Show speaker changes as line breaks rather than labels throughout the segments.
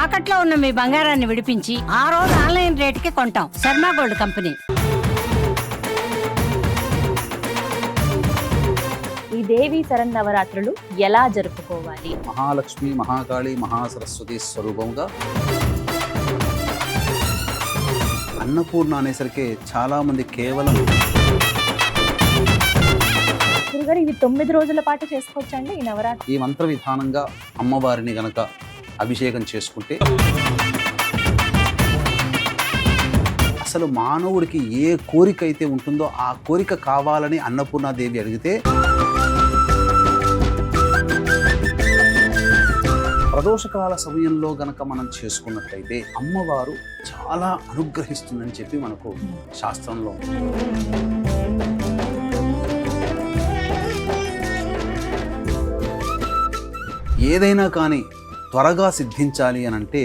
తాకట్లో ఉన్న మీ బంగారాన్ని విడిపించి ఆ రోజు ఆన్లైన్ రేటుకి కొంటాం. Sharma gold company.
ఈ దేవి శరన్నవరాత్రులు ఎలా జరుపుకోవాలి?
మహాలక్ష్మి, మహాకాళి, మహాసరస్వతి స్వరూపంగా అన్నపూర్ణ అనేసరికి చాలా మంది కేవలం
గురుగారు, ఇవి 9 రోజుల పాటు చేసుకోవచ్చండి ఈ నవరాత్రి?
ఈ మంత్ర విధానంగా అమ్మవారిని గనక అభిషేకం చేసుకుంటే అసలు మానవుడికి ఏ కోరిక అయితే ఉంటుందో ఆ కోరిక కావాలని అన్నపూర్ణాదేవి అడిగితే ప్రదోషకాల సమయంలో గనక మనం చేసుకున్నట్లయితే అమ్మవారు చాలా అనుగ్రహిస్తుందని చెప్పి మనకు శాస్త్రంలో ఉంది. ఏదైనా కానీ త్వరగా సిద్ధించాలి అని అంటే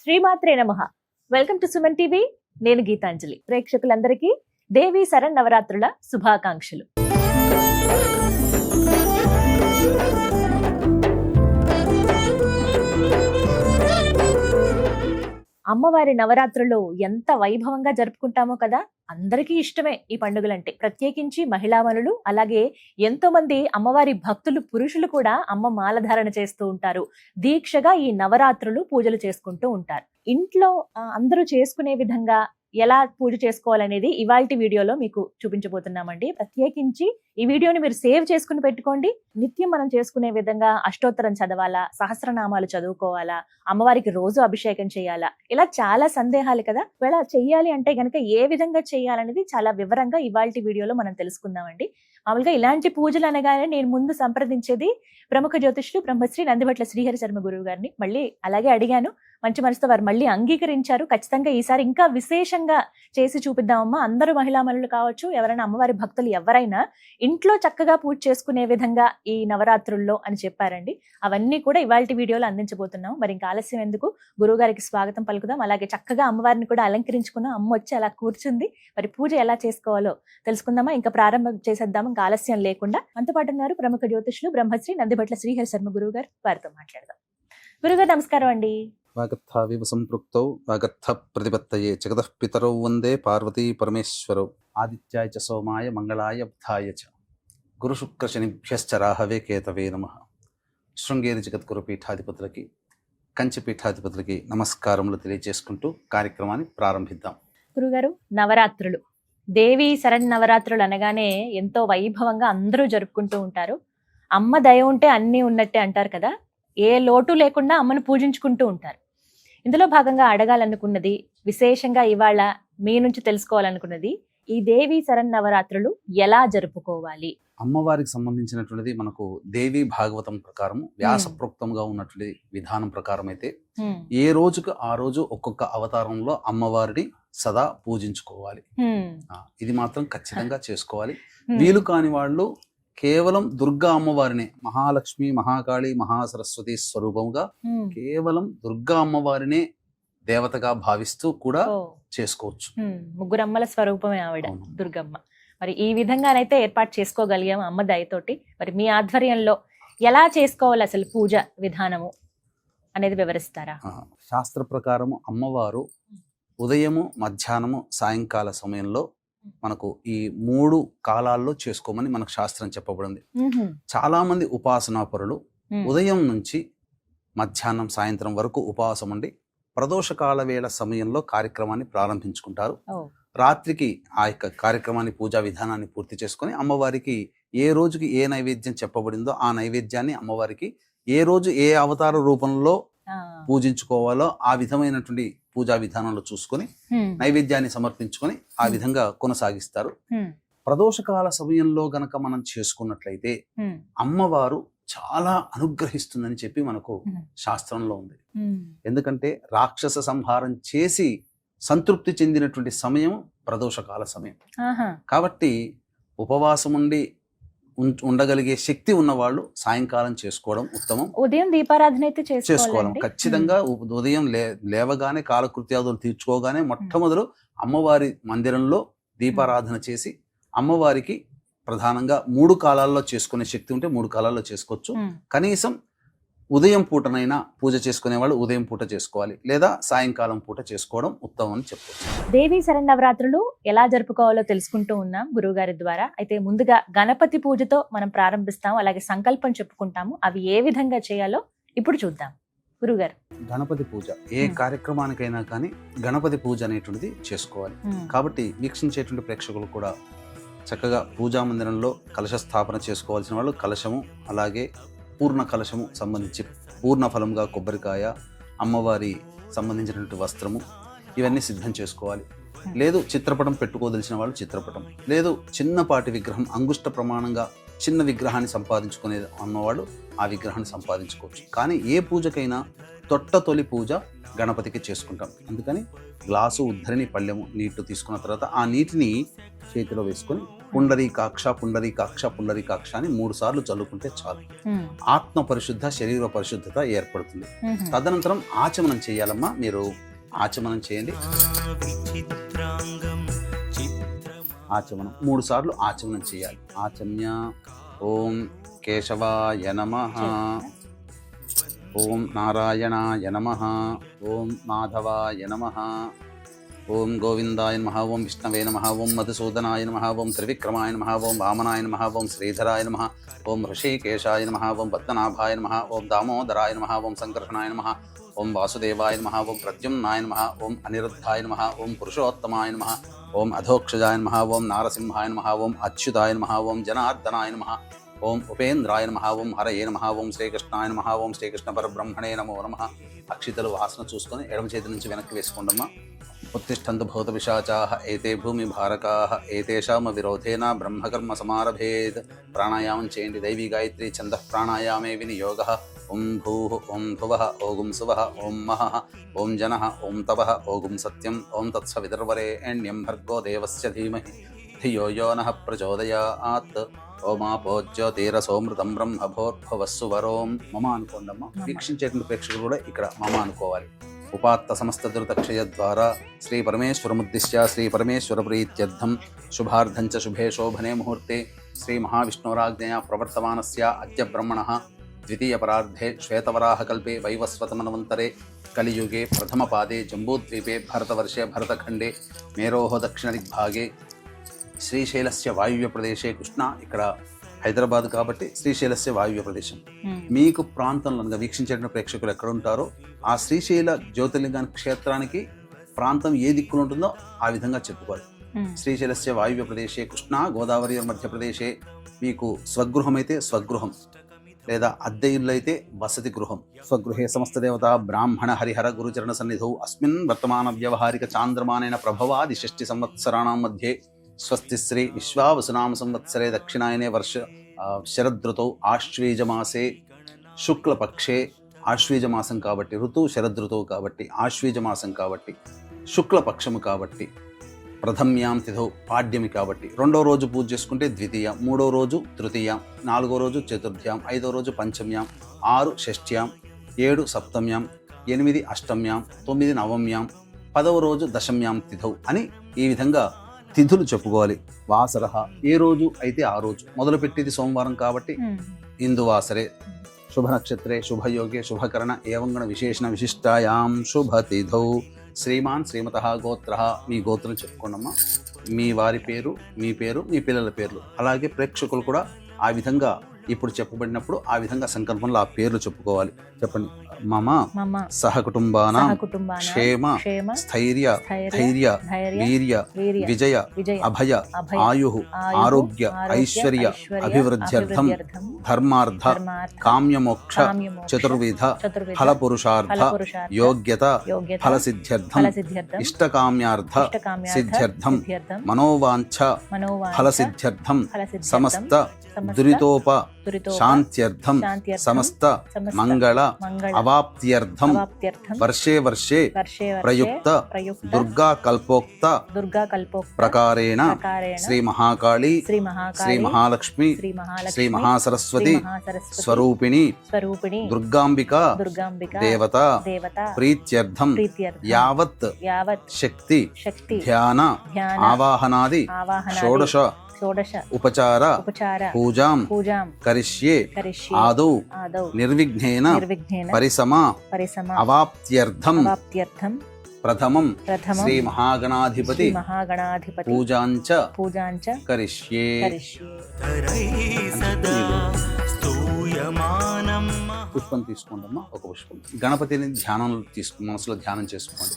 శ్రీమాత్రే నమః. Welcome to Suman TV. నేను గీతాంజలి. ప్రేక్షకులందరికీ దేవి శరన్నవరాత్రుల శుభాకాంక్షలు. అమ్మవారి నవరాత్రులు ఎంత వైభవంగా జరుపుకుంటామో కదా. అందరికీ ఇష్టమే ఈ పండుగలంటే, ప్రత్యేకించి మహిళామణులు, అలాగే ఎంతో మంది అమ్మవారి భక్తులు, పురుషులు కూడా అమ్మ మాలధారణ చేస్తూ ఉంటారు. దీక్షగా ఈ నవరాత్రులు పూజలు చేసుకుంటూ ఉంటారు. ఇంట్లో అందరూ చేసుకునే విధంగా ఎలా పూజ చేసుకోవాలనేది ఇవాల్టి వీడియోలో మీకు చూపించబోతున్నామండి. ప్రత్యేకించి ఈ వీడియోని మీరు సేవ్ చేసుకుని పెట్టుకోండి. నిత్యం మనం చేసుకునే విధంగా అష్టోత్తరం చదవాలా, సహస్రనామాలు చదువుకోవాలా, అమ్మవారికి రోజు అభిషేకం చేయాలా, ఇలా చాలా సందేహాలు కదా. ఇలా చెయ్యాలి అంటే గనక ఏ విధంగా చేయాలనేది చాలా వివరంగా ఇవాల్టి వీడియోలో మనం తెలుసుకుందామండి. మామూలుగా ఇలాంటి పూజలు అనగానే నేను ముందు సంప్రదించేది ప్రముఖ జ్యోతిష్యులు బ్రహ్మశ్రీ నందిభట్ల శ్రీహరి శర్మ గురువు గారిని. మళ్ళీ అలాగే అడిగాను, మంచి మనసుతో వారు మళ్ళీ అంగీకరించారు. ఖచ్చితంగా ఈసారి ఇంకా విశేషంగా చేసి చూపిద్దామమ్మా. అందరూ మహిళామణులు కావచ్చు, ఎవరైనా అమ్మవారి భక్తులు ఎవరైనా ఇంట్లో చక్కగా పూజ చేసుకునే విధంగా ఈ నవరాత్రుల్లో అని చెప్పారండి. అవన్నీ కూడా ఇవాల్టి వీడియోలో అందించబోతున్నాం. మరి ఇంకా ఆలస్యం ఎందుకు, గురువు గారికి స్వాగతం పలుకుదాం. అలాగే చక్కగా అమ్మవారిని కూడా అలంకరించుకున్నాం. అమ్మ వచ్చి అలా కూర్చుంది. మరి పూజ ఎలా చేసుకోవాలో తెలుసుకుందామా. ఇంకా ప్రారంభం చేసేద్దాము, ఇంకా ఆలస్యం లేకుండా. మనతో పాటు ఉన్నారు ప్రముఖ జ్యోతిష్యులు బ్రహ్మశ్రీ నందిభట్ల శ్రీహరి శర్మ గురువు గారు. వారితో మాట్లాడదాం. గురుగారు నమస్కారం అండి.
వాగర్థావివ సంపృక్తౌ వాగర్థ ప్రతిపత్తయే జగతః పితరౌ వందే పార్వతీ పరమేశ్వరౌ ఆదిత్యాయ చ సోమాయ మంగళాయ బుధాయ చ గురు శుక్ర శనిభ్యశ్చ రాహవే కేతవే నమః. శృంగేరి జగద్గురు పీఠాధిపతులకి, కంచి పీఠాధిపతులకి నమస్కారములు తెలియజేసుకుంటూ కార్యక్రమాన్ని ప్రారంభిద్దాం.
గురుగారు, నవరాత్రులు, దేవి శరన్నవరాత్రులు అనగానే ఎంతో వైభవంగా అందరూ జరుపుకుంటూ ఉంటారు. అమ్మ దయ ఉంటే అన్నీ ఉన్నట్టే అంటారు కదా. ఏ లోటు లేకుండా అమ్మను పూజించుకుంటూ ఉంటారు. ఇందులో భాగంగా అడగాలనుకున్నది, విశేషంగా ఇవాళ మీ నుంచి తెలుసుకోవాలనుకున్నది, ఈ దేవి శరన్నవరాత్రులు ఎలా జరుపుకోవాలి?
అమ్మవారికి సంబంధించినటువంటిది మనకు దేవి భాగవతం ప్రకారం వ్యాసప్రోక్తంగా ఉన్నటువంటి విధానం ప్రకారం అయితే ఏ రోజుకు ఆ రోజు ఒక్కొక్క అవతారంలో అమ్మవారిని సదా పూజించుకోవాలి. ఇది మాత్రం ఖచ్చితంగా చేసుకోవాలి. వీలు కాని వాళ్ళు కేవలం దుర్గా అమ్మవారిని, మహాలక్ష్మి, మహాకాళి, మహాసరస్వతి స్వరూపంగా కేవలం దుర్గా అమ్మవారినే దేవతగా భావిస్తూ కూడా చేసుకోవచ్చు.
ముగ్గురమ్మల స్వరూపమే ఆవిడ దుర్గమ్మ. మరి ఈ విధంగానైతే ఏర్పాటు చేసుకోగలిగాము అమ్మ దయతోటి. మరి మీ ఆధ్వర్యంలో ఎలా చేసుకోవాలి అసలు పూజ విధానము అనేది వివరిస్తారా?
శాస్త్ర ప్రకారము అమ్మవారు ఉదయము, మధ్యాహ్నము, సాయంకాల సమయంలో మనకు ఈ 3 కాలాల్లో చేసుకోమని మనకు శాస్త్రం చెప్పబడింది. చాలా మంది ఉపాసనా పరులు ఉదయం నుంచి మధ్యాహ్నం, సాయంత్రం వరకు ఉపవాసం ఉండి ప్రదోషకాల వేళ సమయంలో కార్యక్రమాన్ని ప్రారంభించుకుంటారు. రాత్రికి ఆ యొక్క కార్యక్రమాన్ని, పూజా విధానాన్ని పూర్తి చేసుకొని అమ్మవారికి ఏ రోజుకి ఏ నైవేద్యం చెప్పబడిందో ఆ నైవేద్యాన్ని అమ్మవారికి ఏ రోజు ఏ అవతార రూపంలో పూజించుకోవాలో ఆ విధమైనటువంటి పూజా విధానంలో చూసుకొని నైవేద్యాన్ని సమర్పించుకొని ఆ విధంగా కొనసాగిస్తారు. ప్రదోషకాల సమయంలో గనక మనం చేసుకున్నట్లయితే అమ్మవారు చాలా అనుగ్రహిస్తుందని చెప్పి మనకు శాస్త్రంలో ఉంది. ఎందుకంటే రాక్షస సంహారం చేసి సంతృప్తి చెందినటువంటి సమయం ప్రదోషకాల సమయం. కాబట్టి ఉపవాసం ఉండి ఉండగలిగే శక్తి ఉన్న వాళ్ళు సాయంకాలం చేసుకోవడం ఉత్తమం.
ఉదయం దీపారాధన అయితే
చేసుకోవాలి
చేసుకోవాలండి.
ఖచ్చితంగా. ఉదయం లేవగానే కాలకృత్యాదులు తీర్చుకోగానే మొట్టమొదలు అమ్మవారి మందిరంలో దీపారాధన చేసి అమ్మవారికి ప్రధానంగా 3 కాలాల్లో చేసుకునే శక్తి ఉంటే 3 కాలాల్లో చేసుకోవచ్చు. కనీసం ఉదయం పూటనైనా పూజ చేసుకునే వాళ్ళు ఉదయం పూట చేసుకోవాలి, లేదా సాయంకాలం పూట చేసుకోవడం ఉత్తమం అని చెప్పవచ్చు.
దేవీ శరన్నవరాత్రులు ఎలా జరుపుకోవాలో తెలుసుకుంటూ ఉన్నాం గురువుగారి ద్వారా. అయితే ముందుగా గణపతి పూజతో మనం ప్రారంభిస్తాం, అలాగే సంకల్పం చెప్పుకుంటాము. అవి ఏ విధంగా చేయాలో ఇప్పుడు చూద్దాం. గురుగారు,
గణపతి పూజ ఏ కార్యక్రమానికైనా కానీ గణపతి పూజ అనేటువంటిది చేసుకోవాలి. కాబట్టి వీక్షించేటువంటి ప్రేక్షకులు కూడా చక్కగా పూజా మందిరంలో కలశ స్థాపన చేసుకోవాల్సిన వాళ్ళు కలశము, అలాగే పూర్ణ కలశము సంబంధించి పూర్ణ ఫలంగా కొబ్బరికాయ, అమ్మవారి సంబంధించినటువంటి వస్త్రము, ఇవన్నీ సిద్ధం చేసుకోవాలి. లేదు చిత్రపటం పెట్టుకోదలిచిన వాళ్ళు చిత్రపటం, లేదు చిన్నపాటి విగ్రహం అంగుష్ట ప్రమాణంగా చిన్న విగ్రహాన్ని సంపాదించుకునేది అన్నవాళ్ళు ఆ విగ్రహాన్ని సంపాదించుకోవచ్చు. కానీ ఏ పూజకైనా తొలి పూజ గణపతికి చేసుకుంటాం. అందుకని గ్లాసు, ఉద్ధరిని, పళ్ళెము నీళ్లు తీసుకున్న తర్వాత ఆ నీటిని చేతిలో వేసుకొని పుండరీకాక్ష పుండరీకాక్ష పుండరీకాక్ష అని 3 సార్లు చల్లుకుంటే చాలు. ఆత్మ పరిశుద్ధ, శరీర పరిశుద్ధత ఏర్పడుతుంది. తదనంతరం ఆచమనం చేయాలమ్మా. మీరు ఆచమనం చేయండి. ఆచమనం 3 సార్లు ఆచమనం చేయాలి. ఆచమ్య ఓం కేశవాయ నమః, ఓం నారాయణాయ నమః, ఓం మాధవాయ నమః, ఓం గోవిందాయ నమః, ఓం విష్ణవే నమః, ఓం మధుసూదనాయ నమః, ఓం త్రివిక్రమాయ నమః, ఓం వామనాయ నమః, ఓం శ్రీధరాయ నమః, ఓం ఋషికేశాయ నమః, ఓం పద్మనాభాయ నమః, ఓం దామోదరాయ నమః, ఓం సంకర్షణాయ నమః, ఓం వాసుదేవాయ నమః, ఓం ప్రద్యుమ్నాయ నమః, ఓం అనిరుద్ధాయ నమః, ఓం పురుషోత్తమాయ నమః, ఓం అధోక్షజాయ నమః, ఓం నారసింహాయ నమః, ఓం అచ్యుతాయ నమః, ఓం జనార్దనాయ నమః, ఓం ఉపేంద్రాయ నమః, ఓం హరయే నమః, ఓం శ్రీకృష్ణాయ నమః, ఓం శ్రీకృష్ణ పరబ్రహ్మణే నమో నమః. అక్షితలు వాసన చూసుకొని ఎడమ చేతి నుంచి వెనక్కి వేసుకోండమ్మా. ఉత్తిష్టంతు భూత పిశాచాః ఏతే భూమి భారకాః ఏతేషామ విరోధేన బ్రహ్మకర్మ సమారభేత్. ప్రాణాయామం చేయండి. దైవీ గాయత్రి ఛందః ప్రాణాయామే వినియోగః. ఓం భూః, ఓం భువః, ఓం సువః, ఓం మహః, ఓం జనః, ఓం తపః, ఓం సత్యం, ఓం తత్సవితుర్వరేణ్యం భర్గో దేవస్య ధీమహి ధియో యో నః ప్రచోదయాత్. ఓమాపో జ్యోతిరసోమృతం బ్రహ్మభోర్భవస్సు వరోం. మమ అనుకోండమ్మా. వీక్షించేటువంటి ప్రేక్షకులు కూడా ఇక్కడ మమ అనుకోవాలి. ఉపాత్త సమస్త దురితక్షయ ద్వారా శ్రీ పరమేశ్వరముద్దిశ్య శ్రీ పరమేశ్వర ప్రీత్యర్థం శుభార్థం చ శుభే శోభనే ముహూర్తే శ్రీ మహావిష్ణోరాజ్ఞయా ప్రవర్తమానస్య అద్య బ్రహ్మణః ద్వితీయ పరార్ధే శ్వేతవరాహకల్పే వైవస్వతమన్వంతరే కలియుగే ప్రథమపాదే జంబూద్వీపే భరతవర్షే భరతఖండే మేరోహ దక్షిణ దిగ్భాగే శ్రీశైలస్య వాయువ్య ప్రదేశే కృష్ణ. ఇక్కడ హైదరాబాద్ కాబట్టి శ్రీశైలస్య వాయువ్య ప్రదేశం. మీకు ప్రాంతంలో వీక్షించేటువంటి ప్రేక్షకులు ఎక్కడ ఉంటారో ఆ శ్రీశైల జ్యోతిర్లింగ క్షేత్రానికి ప్రాంతం ఏ దిక్కులు ఉంటుందో ఆ విధంగా చెప్పుకోవాలి. శ్రీశైలస్య వాయువ్య ప్రదేశే కృష్ణ గోదావరి మధ్యప్రదేశే. మీకు స్వగృహం అయితే స్వగృహం, లేదా అద్దె ఇల్లు అయితే వసతి గృహం. స్వగృహే సమస్త దేవత బ్రాహ్మణ హరిహర గురుచరణ సన్నిధౌ అస్మిన్ వర్తమాన వ్యవహారిక చాంద్రమానేన ప్రభవాది 6 సంవత్సరాణం మధ్యే స్వస్తి శ్రీ విశ్వావసునామ సంవత్సరే దక్షిణాయనే వర్ష శరదృతౌ ఆశ్వీజమాసే శుక్లపక్షే. ఆశ్వీజమాసం కాబట్టి ఋతువు శరదృతువు కాబట్టి ఆశ్వీజమాసం కాబట్టి శుక్లపక్షము కాబట్టి ప్రథమ్యాం తిథౌ పాడ్యమి కాబట్టి 2వ రోజు పూజ చేసుకుంటే ద్వితీయ, 3వ రోజు తృతీయ, 4వ రోజు చతుర్థ్యాం, 5వ రోజు పంచమ్యాం, 6 షష్ఠ్యాం, 7 సప్తమ్యాం, 8 అష్టమ్యాం, 9 నవమ్యాం, 10వ రోజు దశమ్యాం తిథౌ అని ఈ విధంగా తిథులు చెప్పుకోవాలి. వాసరః ఏ రోజు అయితే ఆ రోజు. మొదలుపెట్టేది సోమవారం కాబట్టి ఇందువాసరే శుభ నక్షత్రే శుభయోగే శుభకరణ ఏవంగణ విశేషణ విశిష్టాయాం శుభతిథౌ. శ్రీమాన్ శ్రీమతః గోత్రః. మీ గోత్రం చెప్పుకోండమ్మా. మీ వారి పేరు, మీ పేరు, మీ పిల్లల పేర్లు. అలాగే ప్రేక్షకులు కూడా ఆ విధంగా ఇప్పుడు చెప్పబడినప్పుడు ఆ విధంగా సంకల్పంలో ఆ పేర్లు చెప్పుకోవాలి. చెప్పండి. మమ సహకుటుంబాన క్షేమ స్థైర్య ధైర్య వీర్య విజయ అభయ ఆయు ఆరోగ్య ఐశ్వర్య అభివృద్ధ్యర్థం ధర్మార్థ కామ్యమోక్ష చతుర్విధ ఫలపురుషార్థ యోగ్యత ఫలసిద్ధ్యర్థం ఇష్టకామ్యార్థ సిద్ధ్యర్థం మనోవాంఛ ఫలసిద్ధ్యర్థం సమస్త
కస్తూరితో
శాంత్యర్థం
శాంత్యర్థం
సమస్త
సమస్త
మంగళ
మంగళ
అవాప్త్యర్థం
అవాప్త్యర్థం
వర్షే వర్షే
వర్షే
ప్రయుక్త
ప్రయుక్త
దుర్గా కల్పోక్త
దుర్గా కల్పోక్త
ప్రకారేణ
ప్రకారేణ
శ్రీ మహాకాళి
శ్రీ
శ్రీ
మహాకాళి
మహాలక్ష్మి
శ్రీ మహాలక్ష్మి
శ్రీ మహాసరస్వతి
శ్రీ మహాసరస్వతి
స్వరూపిణి
స్వరూపిణి
దుర్గాంబిక
దుర్గాంబిక
దేవత
దేవత
ప్రీత్యర్థం
ప్రీత్యర్థం
యావత్
యావత్
శక్తి
శక్తి
ధ్యాన
ధ్యాన
ఆవాహనాది
ఆవాహనాది
షోడశ
షోడశ
ఉపచార
ఉపచార
పూజాం
పూజాం
కరిష్యే
కరిష్యే
ఆదౌ
ఆదౌ
నిర్విఘ్నేన
నిర్విఘ్నేన
పరిసమా
పరిసమ
అవాప్త్యర్థం
అవాప్త్యర్థం
ప్రథమం
ప్రథమం
శ్రీ మహాగణాధిపతి
శ్రీ మహాగణాధిపతి
పూజాంచ
పూజాంచ
కరిష్యే
కరిష్యే
పుష్పం తీసుకోండమ్మా, ఒక పుష్పం. గణపతిని మనసులో ధ్యానం చేసుకోండి.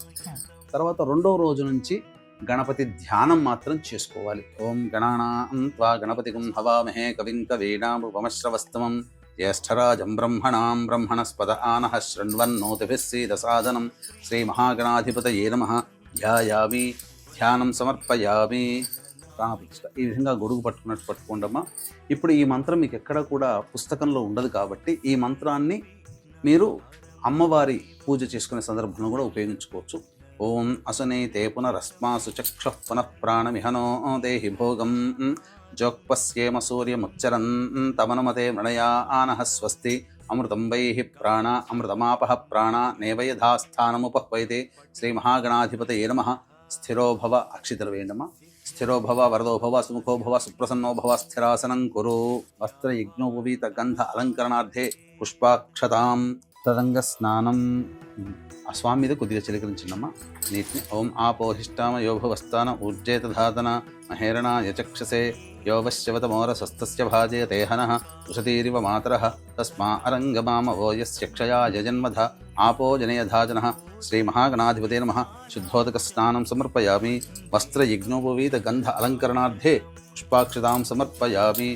తర్వాత రెండవ రోజు నుంచి గణపతి ధ్యానం మాత్రం చేసుకోవాలి. ఓం గణానాం త్వా గణపతిగం హవామహే కవిం కవీనాముపమశ్రవస్తమం జ్యేష్ఠరాజం బ్రహ్మణాం బ్రహ్మణస్పద ఆనః శృణ్వన్నోతిభిः సీదసాదనం శ్రీ మహాగణాధిపతయే నమః ధ్యాయామి ధ్యానం సమర్పయామి. ప్రాణప్రతిష్ఠ ఈ విధంగా గొడుగు పట్టుకున్నట్టు పట్టుకోండమ్మా. ఇప్పుడు ఈ మంత్రం మీకు ఎక్కడ కూడా పుస్తకంలో ఉండదు కాబట్టి ఈ మంత్రాన్ని మీరు అమ్మవారి పూజ చేసుకునే సందర్భంలో కూడా ఉపయోగించుకోవచ్చు. ఓం అసునైతే పునరస్మాసు చక్షుః పునః ప్రాణమిహనో దేహి భోగం జోక్పస్యేమ సూర్యముచ్చరన్ తమనుమతే మృణయా ఆనః స్వస్తి అమృతం వైః ప్రాణ అమృతమాపః ప్రాణ నేవయథాస్థానముపహ్వైతే శ్రీ మహాగణాధిపతయే నమః. స్థిరో భవ, అక్షితలు వేయండమ్మా. స్థిరో భవ వరదో భవ సుముఖో భవ సుప్రసన్నో భవ స్థిరాసనం కురు. వస్త్రయజ్ఞోపవీత గంధ అలంకరణార్థే పుష్పాక్షతాం తదంగ స్నానం. ఆ స్వామి మీద కొద్దిగా చిలకరించిందమ్మా నీటిని. ఓం ఆపోహిష్టామ యోభవస్థాన ఊర్జేతధాతన మహేరణ యచక్షసే యోవశ్యవతమోరసస్తస్య భాజే దేహనః ఉషతీరివ మాతరః తస్మా అరంగమామ ఓయస్యక్షయా యజన్మధ ఆపో జనయధాజనః శ్రీ మహాగణాధిపతే నమః. శుద్ధోదక స్నానం సమర్పయామి. వస్త్రయజ్ఞోపవీత గంధ అలంకరణార్థే పుష్పాక్షతాం సమర్పయామి.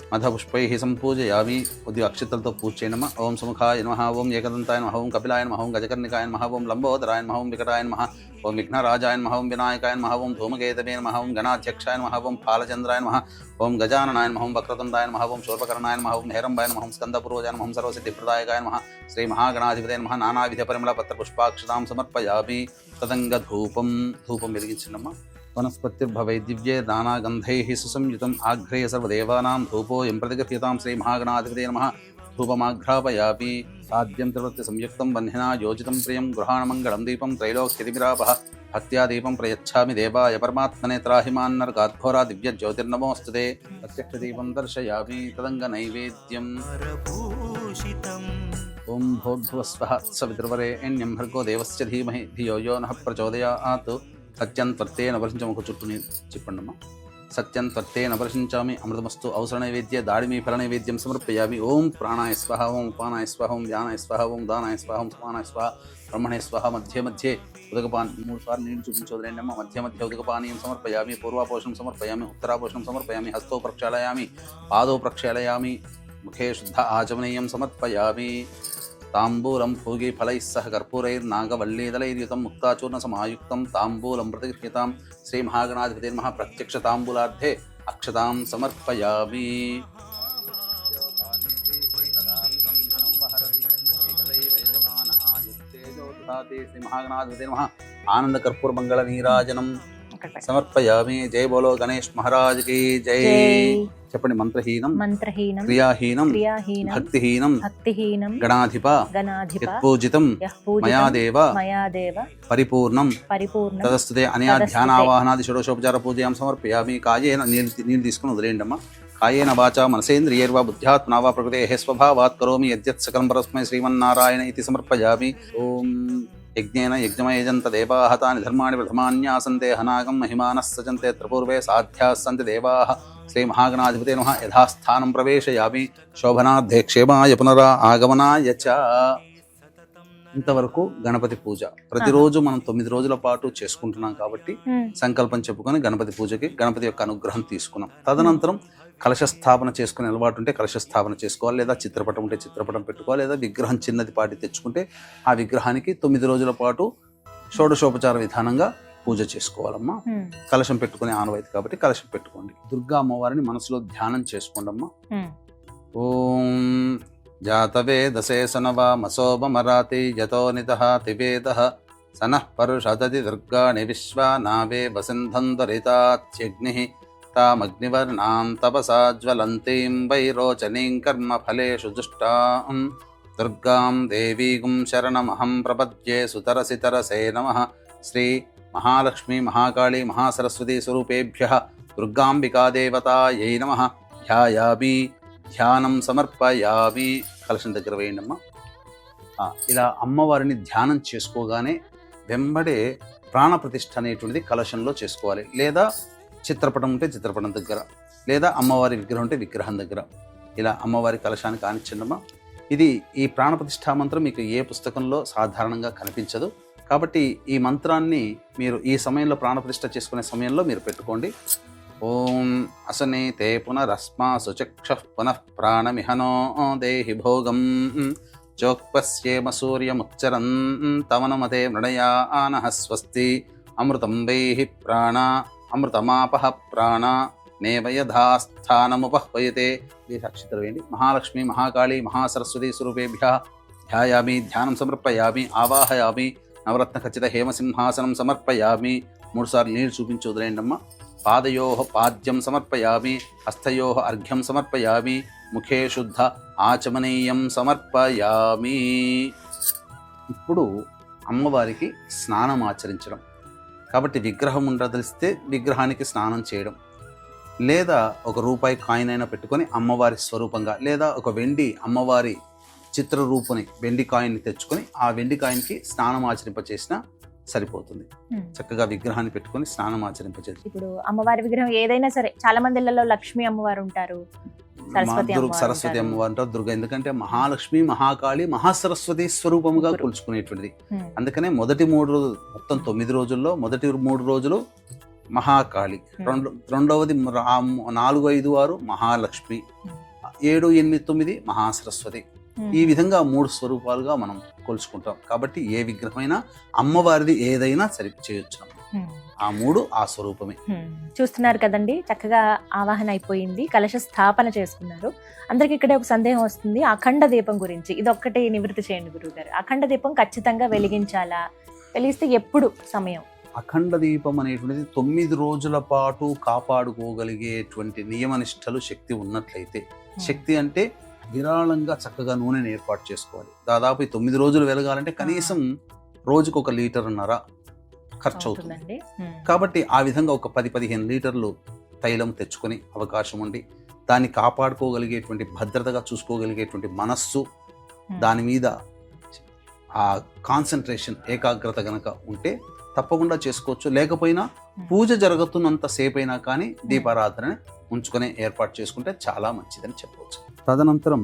మధపుష్పైః సంపూజయామి. కొద్దిగా అక్షతలతో పూజ చేయనమా. ఓం సుముఖాయ నమః, ఓం ఏకదంతాయ నమః, ఓం కపిలాయ నమః, ఓం గజకర్ణికాయ నమః, ఓం లంబోదరాయ నమః, ఓం వికటాయ నమః, ఓం విఘ్నరాజాయ నమః, ఓం వినాయకాయ నమః, ఓం ధూమకేతవే నమః, ఓం గణాధ్యక్షాయ నమః, ఓం ఫాలచంద్రాయ నమః, ఓం గజాననాయ నమః, ఓం వక్రతుండాయ నమః, ఓం శూర్పకర్ణాయ నమః, ఓం హేరంబాయ నమః, ఓం స్కందపూర్వజాయ నమః, ఓం సర్వసిద్ధిప్రదాయకాయ నమః. శ్రీ మహాగణాధిపతే నమః. నానావిధ పరిమళ పత్ర పుష్పాక్షతాం సమర్పయామి. తదంగ ధూపం వెలిగించినమ్మా. వనస్పతిర్భవై దివ్యే నానాగంధైః సుసంయుతం ఆఘ్రే సర్వదేవానాం ధూపోయం ప్రతిగృహ్యతాం శ్రీ మహాగణాధిపతే నమః. ధూపమాఘ్రాపయామి. సాధ్యం త్రివృత్తి సంయుక్తం వహ్నినా యోజితం ప్రియం గృహాణమంగళం దీపం త్రైలోక్యతిమిరాపః భక్త్యా దీపం ప్రయచ్ఛామి దేవాయ పరమాత్మనే త్రాహిమాన్నర్గాద్ఘోరా దివ్య జ్యోతిర్నమోస్తుతే. ప్రత్యక్ష దీపం దర్శయామి. తదంగ నైవేద్యం. ఓం భోర్భువస్వః సవితృవరేణ్యం భర్గో దేవస్య ధీమహి ధియో యో నః ప్రచోదయాత్. సత్యం త్వర్తేన వర్షించ ఒక చుట్టూ చెప్పండమ్మా. సత్యం త్వర్తేన వర్షించామి. అమృతమస్తు. అవసర నైవేద్య దాడిమి ఫల నైవేద్యం సమర్పయామి. ఓం ప్రాణాయ స్వహ, ఓం ఉపానాయ స్వహ, ఓం ధ్యానాయ స్వహ, ఓం దానాయ స్వహ, ఓం సమానాయ స్వహ, బ్రహ్మణే స్వహ. మధ్య మధ్య ఉదకపాన్ 3 సార్లు నీళ్లు చూపించోదరేండమ్మ. మధ్య మధ్య ఉదకపానీయం సమర్పయామి. పూర్వాపోషణం సమర్పయామి. ఉత్తరాపోషణం సమర్పయామి. హస్తో ప్రక్షాళయామి. పాదో ప్రక్షాళయామి. ముఖే శుద్ధ ఆచమనీయం సమర్పయామి. తాంబూలం భోగి ఫలైః సహ కర్పూరైర్నాగవల్లీదలైర్యుతం ముక్తాచూర్ణ సమాయుక్తం తాంబూలం ప్రతిగృహ్యతాం శ్రీ మహాగణాధిపతే నమః. ప్రత్యక్ష తాంబూలార్థే అక్షతాం సమర్పయామి. శ్రీ మహాగణాధిపతే నమః. ఆనంద కర్పూర మంగళ నీరాజనం సమర్పయామి. జై బోలో గణేష్ మహారాజ్ కి జై. చెప్పండి. మంత్రహీనం క్రియాహీనం భక్తిహీనం గణాధిప యత్పూజితం మయా దేవ పరిపూర్ణం తదస్తుతే అనయా ధ్యానావాహనాది షోడశోపచార పూజయాం సమర్పయామి. కాయేన నీళ్ళు తీసుకుని వదిలేయండమ్మా. కాయేన వాచా మనసేంద్రియైర్వా బుద్ధ్యాత్మనా వా ప్రకృతేః స్వభావాత్ కరోమి యద్యత్ సకలం పరస్మై శ్రీమన్నారాయణ ఇతి సమర్పయామి. ఓం యజ్ఞేన యజ్ఞమయజంత దేవాః తాని ధర్మాణి ప్రథమాన్యాసంతే హనాగం మహిమానః సజంతే త్రిపూర్వే సాధ్యాः సంతి దేవాః. శ్రీ మహాగణాధిపతే నమః. యథాస్థానం ప్రవేశయామి. శోభనార్థే క్షేమాయ పునరా ఆగమనాయ చ. ఇంతవరకు గణపతి పూజ ప్రతిరోజు మనం 9 రోజుల పాటు చేసుకుంటున్నాం కాబట్టి సంకల్పం చెప్పుకొని గణపతి పూజకి గణపతి యొక్క అనుగ్రహం తీసుకున్నాం. తదనంతరం కలశ స్థాపన చేసుకునే అలవాటు ఉంటే కలశ స్థాపన చేసుకోవాలి, లేదా చిత్రపటం ఉంటే చిత్రపటం పెట్టుకోవాలి, లేదా విగ్రహం చిన్నది పాటి తెచ్చుకుంటే ఆ విగ్రహానికి 9 రోజుల పాటు షోడశోపచార విధానంగా పూజ చేసుకోవాలమ్మా. కలశం పెట్టుకునే ఆనవాయితీ కాబట్టి కలశం పెట్టుకోండి. దుర్గా అమ్మవారిని మనసులో ధ్యానం చేసుకోండి అమ్మా. ఓం జాతవేదసే సనవామసోమరాతి యతో నిదహాతి వేదః సనః పరుషదతి దుర్గాణి విశ్వా నావే వసింధం దరితాత్యగ్నిః తామగ్నివర్ణాం తపసా జ్వలంతీం వైరోచనీం కర్మఫలేషు దుష్టాం దుర్గాం దేవీగుం శరణమహం ప్రపద్యే సుతరసి తరసే నమః. శ్రీ మహాలక్ష్మీ మహాకాళీ మహాసరస్వతీ స్వరూపేభ్యః దుర్గాంబికాదేవతాయై నమః. ధ్యాయామి, ధ్యానం సమర్పయామి. కలశం దగ్గర వేయండమ్మా. ఇలా అమ్మవారిని ధ్యానం చేసుకోగానే వెంబడే ప్రాణప్రతిష్ఠ అనేటువంటిది కలశంలో చేసుకోవాలి. లేదా చిత్రపటం ఉంటే చిత్రపటం దగ్గర, లేదా అమ్మవారి విగ్రహం ఉంటే విగ్రహం దగ్గర ఇలా అమ్మవారి కలశానికి ఆనిచ్చండమ్మా. ఇది ఈ ప్రాణప్రతిష్ఠా మంత్రం మీకు ఏ పుస్తకంలో సాధారణంగా కనిపించదు. కాబట్టి ఈ మంత్రాన్ని మీరు ఈ సమయంలో ప్రాణప్రతిష్ఠ చేసుకునే సమయంలో మీరు పెట్టుకోండి. ఓం అసనే తే పునరస్మా సుచక్ష పునః ప్రాణమిహనో దేహి భోగం చోక్పశ్యేమ సూర్యముచ్చరన్ తమనుమతే మృణయానః స్వస్తి అమృతం వైహి ప్రాణ అమృతమాపః ప్రాణ నేవయధాస్థానముపహ్వయతే. అక్షితలు వేయండి. మహాలక్ష్మి మహాకాళీ మహాసరస్వతీ స్వరూపేభ్యః ధ్యాయామి, ధ్యానం సమర్పయామి, ఆవాహయామి. నవరత్న ఖచ్చిత హేమసింహాసనం సమర్పయామి. 3 సార్లు నీళ్ళు చూపించి వదిలేయండమ్మా. పాదయోః పాద్యం సమర్పయామి, హస్తయోః అర్ఘ్యం సమర్పయామి, ముఖే శుద్ధ ఆచమనీయం సమర్పయామి. ఇప్పుడు అమ్మవారికి స్నానం ఆచరించడం. కాబట్టి విగ్రహం ఉండదలిస్తే విగ్రహానికి స్నానం చేయడం, లేదా ఒక రూపాయి కాయిన్ అయినా పెట్టుకొని అమ్మవారి స్వరూపంగా, లేదా ఒక వెండి అమ్మవారి చిత్రరూపుని వెండి కాయిన్ని తెచ్చుకొని ఆ వెండి కాయిన్కి స్నానం ఆచరింపచేసినా సరిపోతుంది. చక్కగా విగ్రహాన్ని పెట్టుకొని స్నానం ఆచరింపచేసి.
ఇప్పుడు అమ్మవారి విగ్రహం ఏదైనా సరే, చాలా మంది ఇళ్లలో లక్ష్మీ అమ్మవారు ఉంటారు,
సరస్వతి అమ్మవారు ఉంటారు, దుర్గ. ఎందుకంటే మహాలక్ష్మి మహాకాళి మహాసరస్వతి స్వరూపముగా కొలుచుకునేటువంటిది. అందుకనే మొదటి 3 రోజులు, మొత్తం 9 రోజుల్లో మొదటి 3 రోజులు మహాకాళి, రెండవది 4, 5, 6 మహాలక్ష్మి, 7, 8, 9 మహాసరస్వతి. ఈ విధంగా 3 స్వరూపాలుగా మనం కొలుచుకుంటాం. కాబట్టి ఏ విగ్రహమైనా అమ్మవారిది ఏదైనా సరి చేయొచ్చు. ఆ 3 ఆ స్వరూపమే.
చూస్తున్నారు కదండి, చక్కగా ఆవాహన అయిపోయింది, కలశ స్థాపన చేసుకున్నారు. అందరికి ఇక్కడే ఒక సందేహం వస్తుంది, అఖండ దీపం గురించి. ఇది ఒక్కటి నివృత్తి చేయండి గురువుగారు. అఖండ దీపం ఖచ్చితంగా వెలిగించాలా? వెలిగిస్తే ఎప్పుడు సమయం?
అఖండ దీపం అనేటువంటిది 9 రోజుల పాటు కాపాడుకోగలిగేటువంటి నియమనిష్టలు శక్తి ఉన్నట్లయితే, శక్తి అంటే విరాళంగా చక్కగా నూనెని ఏర్పాటు చేసుకోవాలి. దాదాపు 9 రోజులు వెలగాలంటే కనీసం రోజుకు 1.5 లీటర్ ఖర్చు అవుతుంది. కాబట్టి ఆ విధంగా ఒక 10-15 లీటర్లు తైలం తెచ్చుకొని అవకాశం ఉండి, దాన్ని కాపాడుకోగలిగేటువంటి, భద్రతగా చూసుకోగలిగేటువంటి మనస్సు, దాని మీద ఆ కాన్సన్ట్రేషన్, ఏకాగ్రత గనక ఉంటే తప్పకుండా చేసుకోవచ్చు. లేకపోయినా పూజ జరుగుతున్నంత సేపైనా కానీ దీపారాధన ఉంచుకునే ఏర్పాటు చేసుకుంటే చాలా మంచిదని చెప్పవచ్చు. తదనంతరం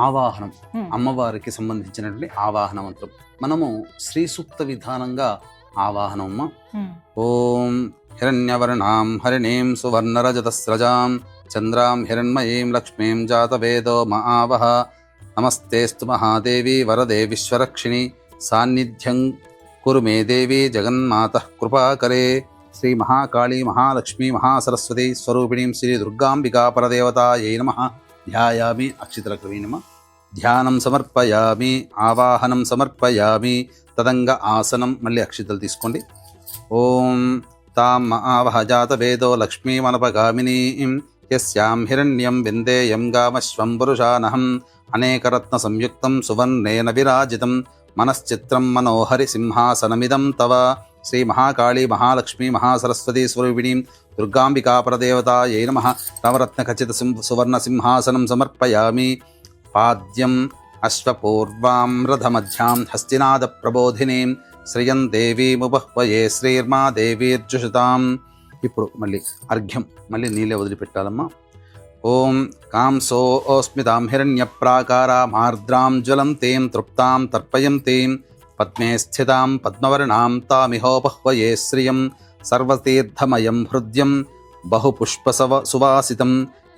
ఆవాహనం, అమ్మవారికి సంబంధించినటువంటి ఆవాహన మంత్రం. మనము శ్రీ సూక్త విధానంగా ఆవాహనమ్మ. ఓం హిరణ్యవర్ణాం హరిణీం సువర్ణరజతస్రజాం చంద్రాం హిరణ్మయీం లక్ష్మీం జాతవేదో మహావహ. నమస్తేస్తు మహాదేవి వరదే విశ్వరక్షిణి సాన్నిధ్యం కురు మే దేవి జగన్మాతః కృపాకరే. శ్రీ మహాకాళీ మహాలక్ష్మీ మహాసరస్వతి స్వరూపిణీం శ్రీ దుర్గాంబికా పరదేవతాయై నమః. ధ్యాయామి, అక్షితలకు వేయనమా. ధ్యానం సమర్పయామి, ఆవాహనం సమర్పయామి. తదంగ ఆసనం, మళ్ళీ అక్షితలు తీసుకోండి. ఓం తాం ఆవహ జాతవేదో లక్ష్మీమనపగామినీం యస్యాం హిరణ్యం విందేయం గామశ్వం పురుషానహం అనేకరత్న సంయుక్తం సువర్ణేన విరాజితం మనశ్చిత్రం మనోహరి సింహాసనమిదం తవ. శ్రీ మహాకాళీ మహాలక్ష్మీ మహాసరస్వతి స్వరూపిణీం దుర్గాంబికా పరదేవతాయై నమః. నవరత్న ఖచ్చిత సువర్ణ సింహాసనం సమర్పయామి. పాద్యం అశ్వపూర్వాం రథమధ్యాం హస్తినాద ప్రబోధినీం శ్రియం దేవీముపహ్వయే శ్రీర్మా దేవీర్జుషతాం. ఇప్పుడు మళ్ళీ అర్ఘ్యం, మళ్ళీ నీళ్ళే వదిలిపెట్టాలమ్మా. ఓం కాంసోస్మితాం హిరణ్యప్రాకారామార్ద్రాం జ్వలంతీం తృప్తాం తర్పయంతీం పద్మే స్థితాం పద్మవర్ణాం తామిహోపహ్వయే శ్రియం సర్వతీర్థమయం హృద్యం బహుపుష్పసువాసితం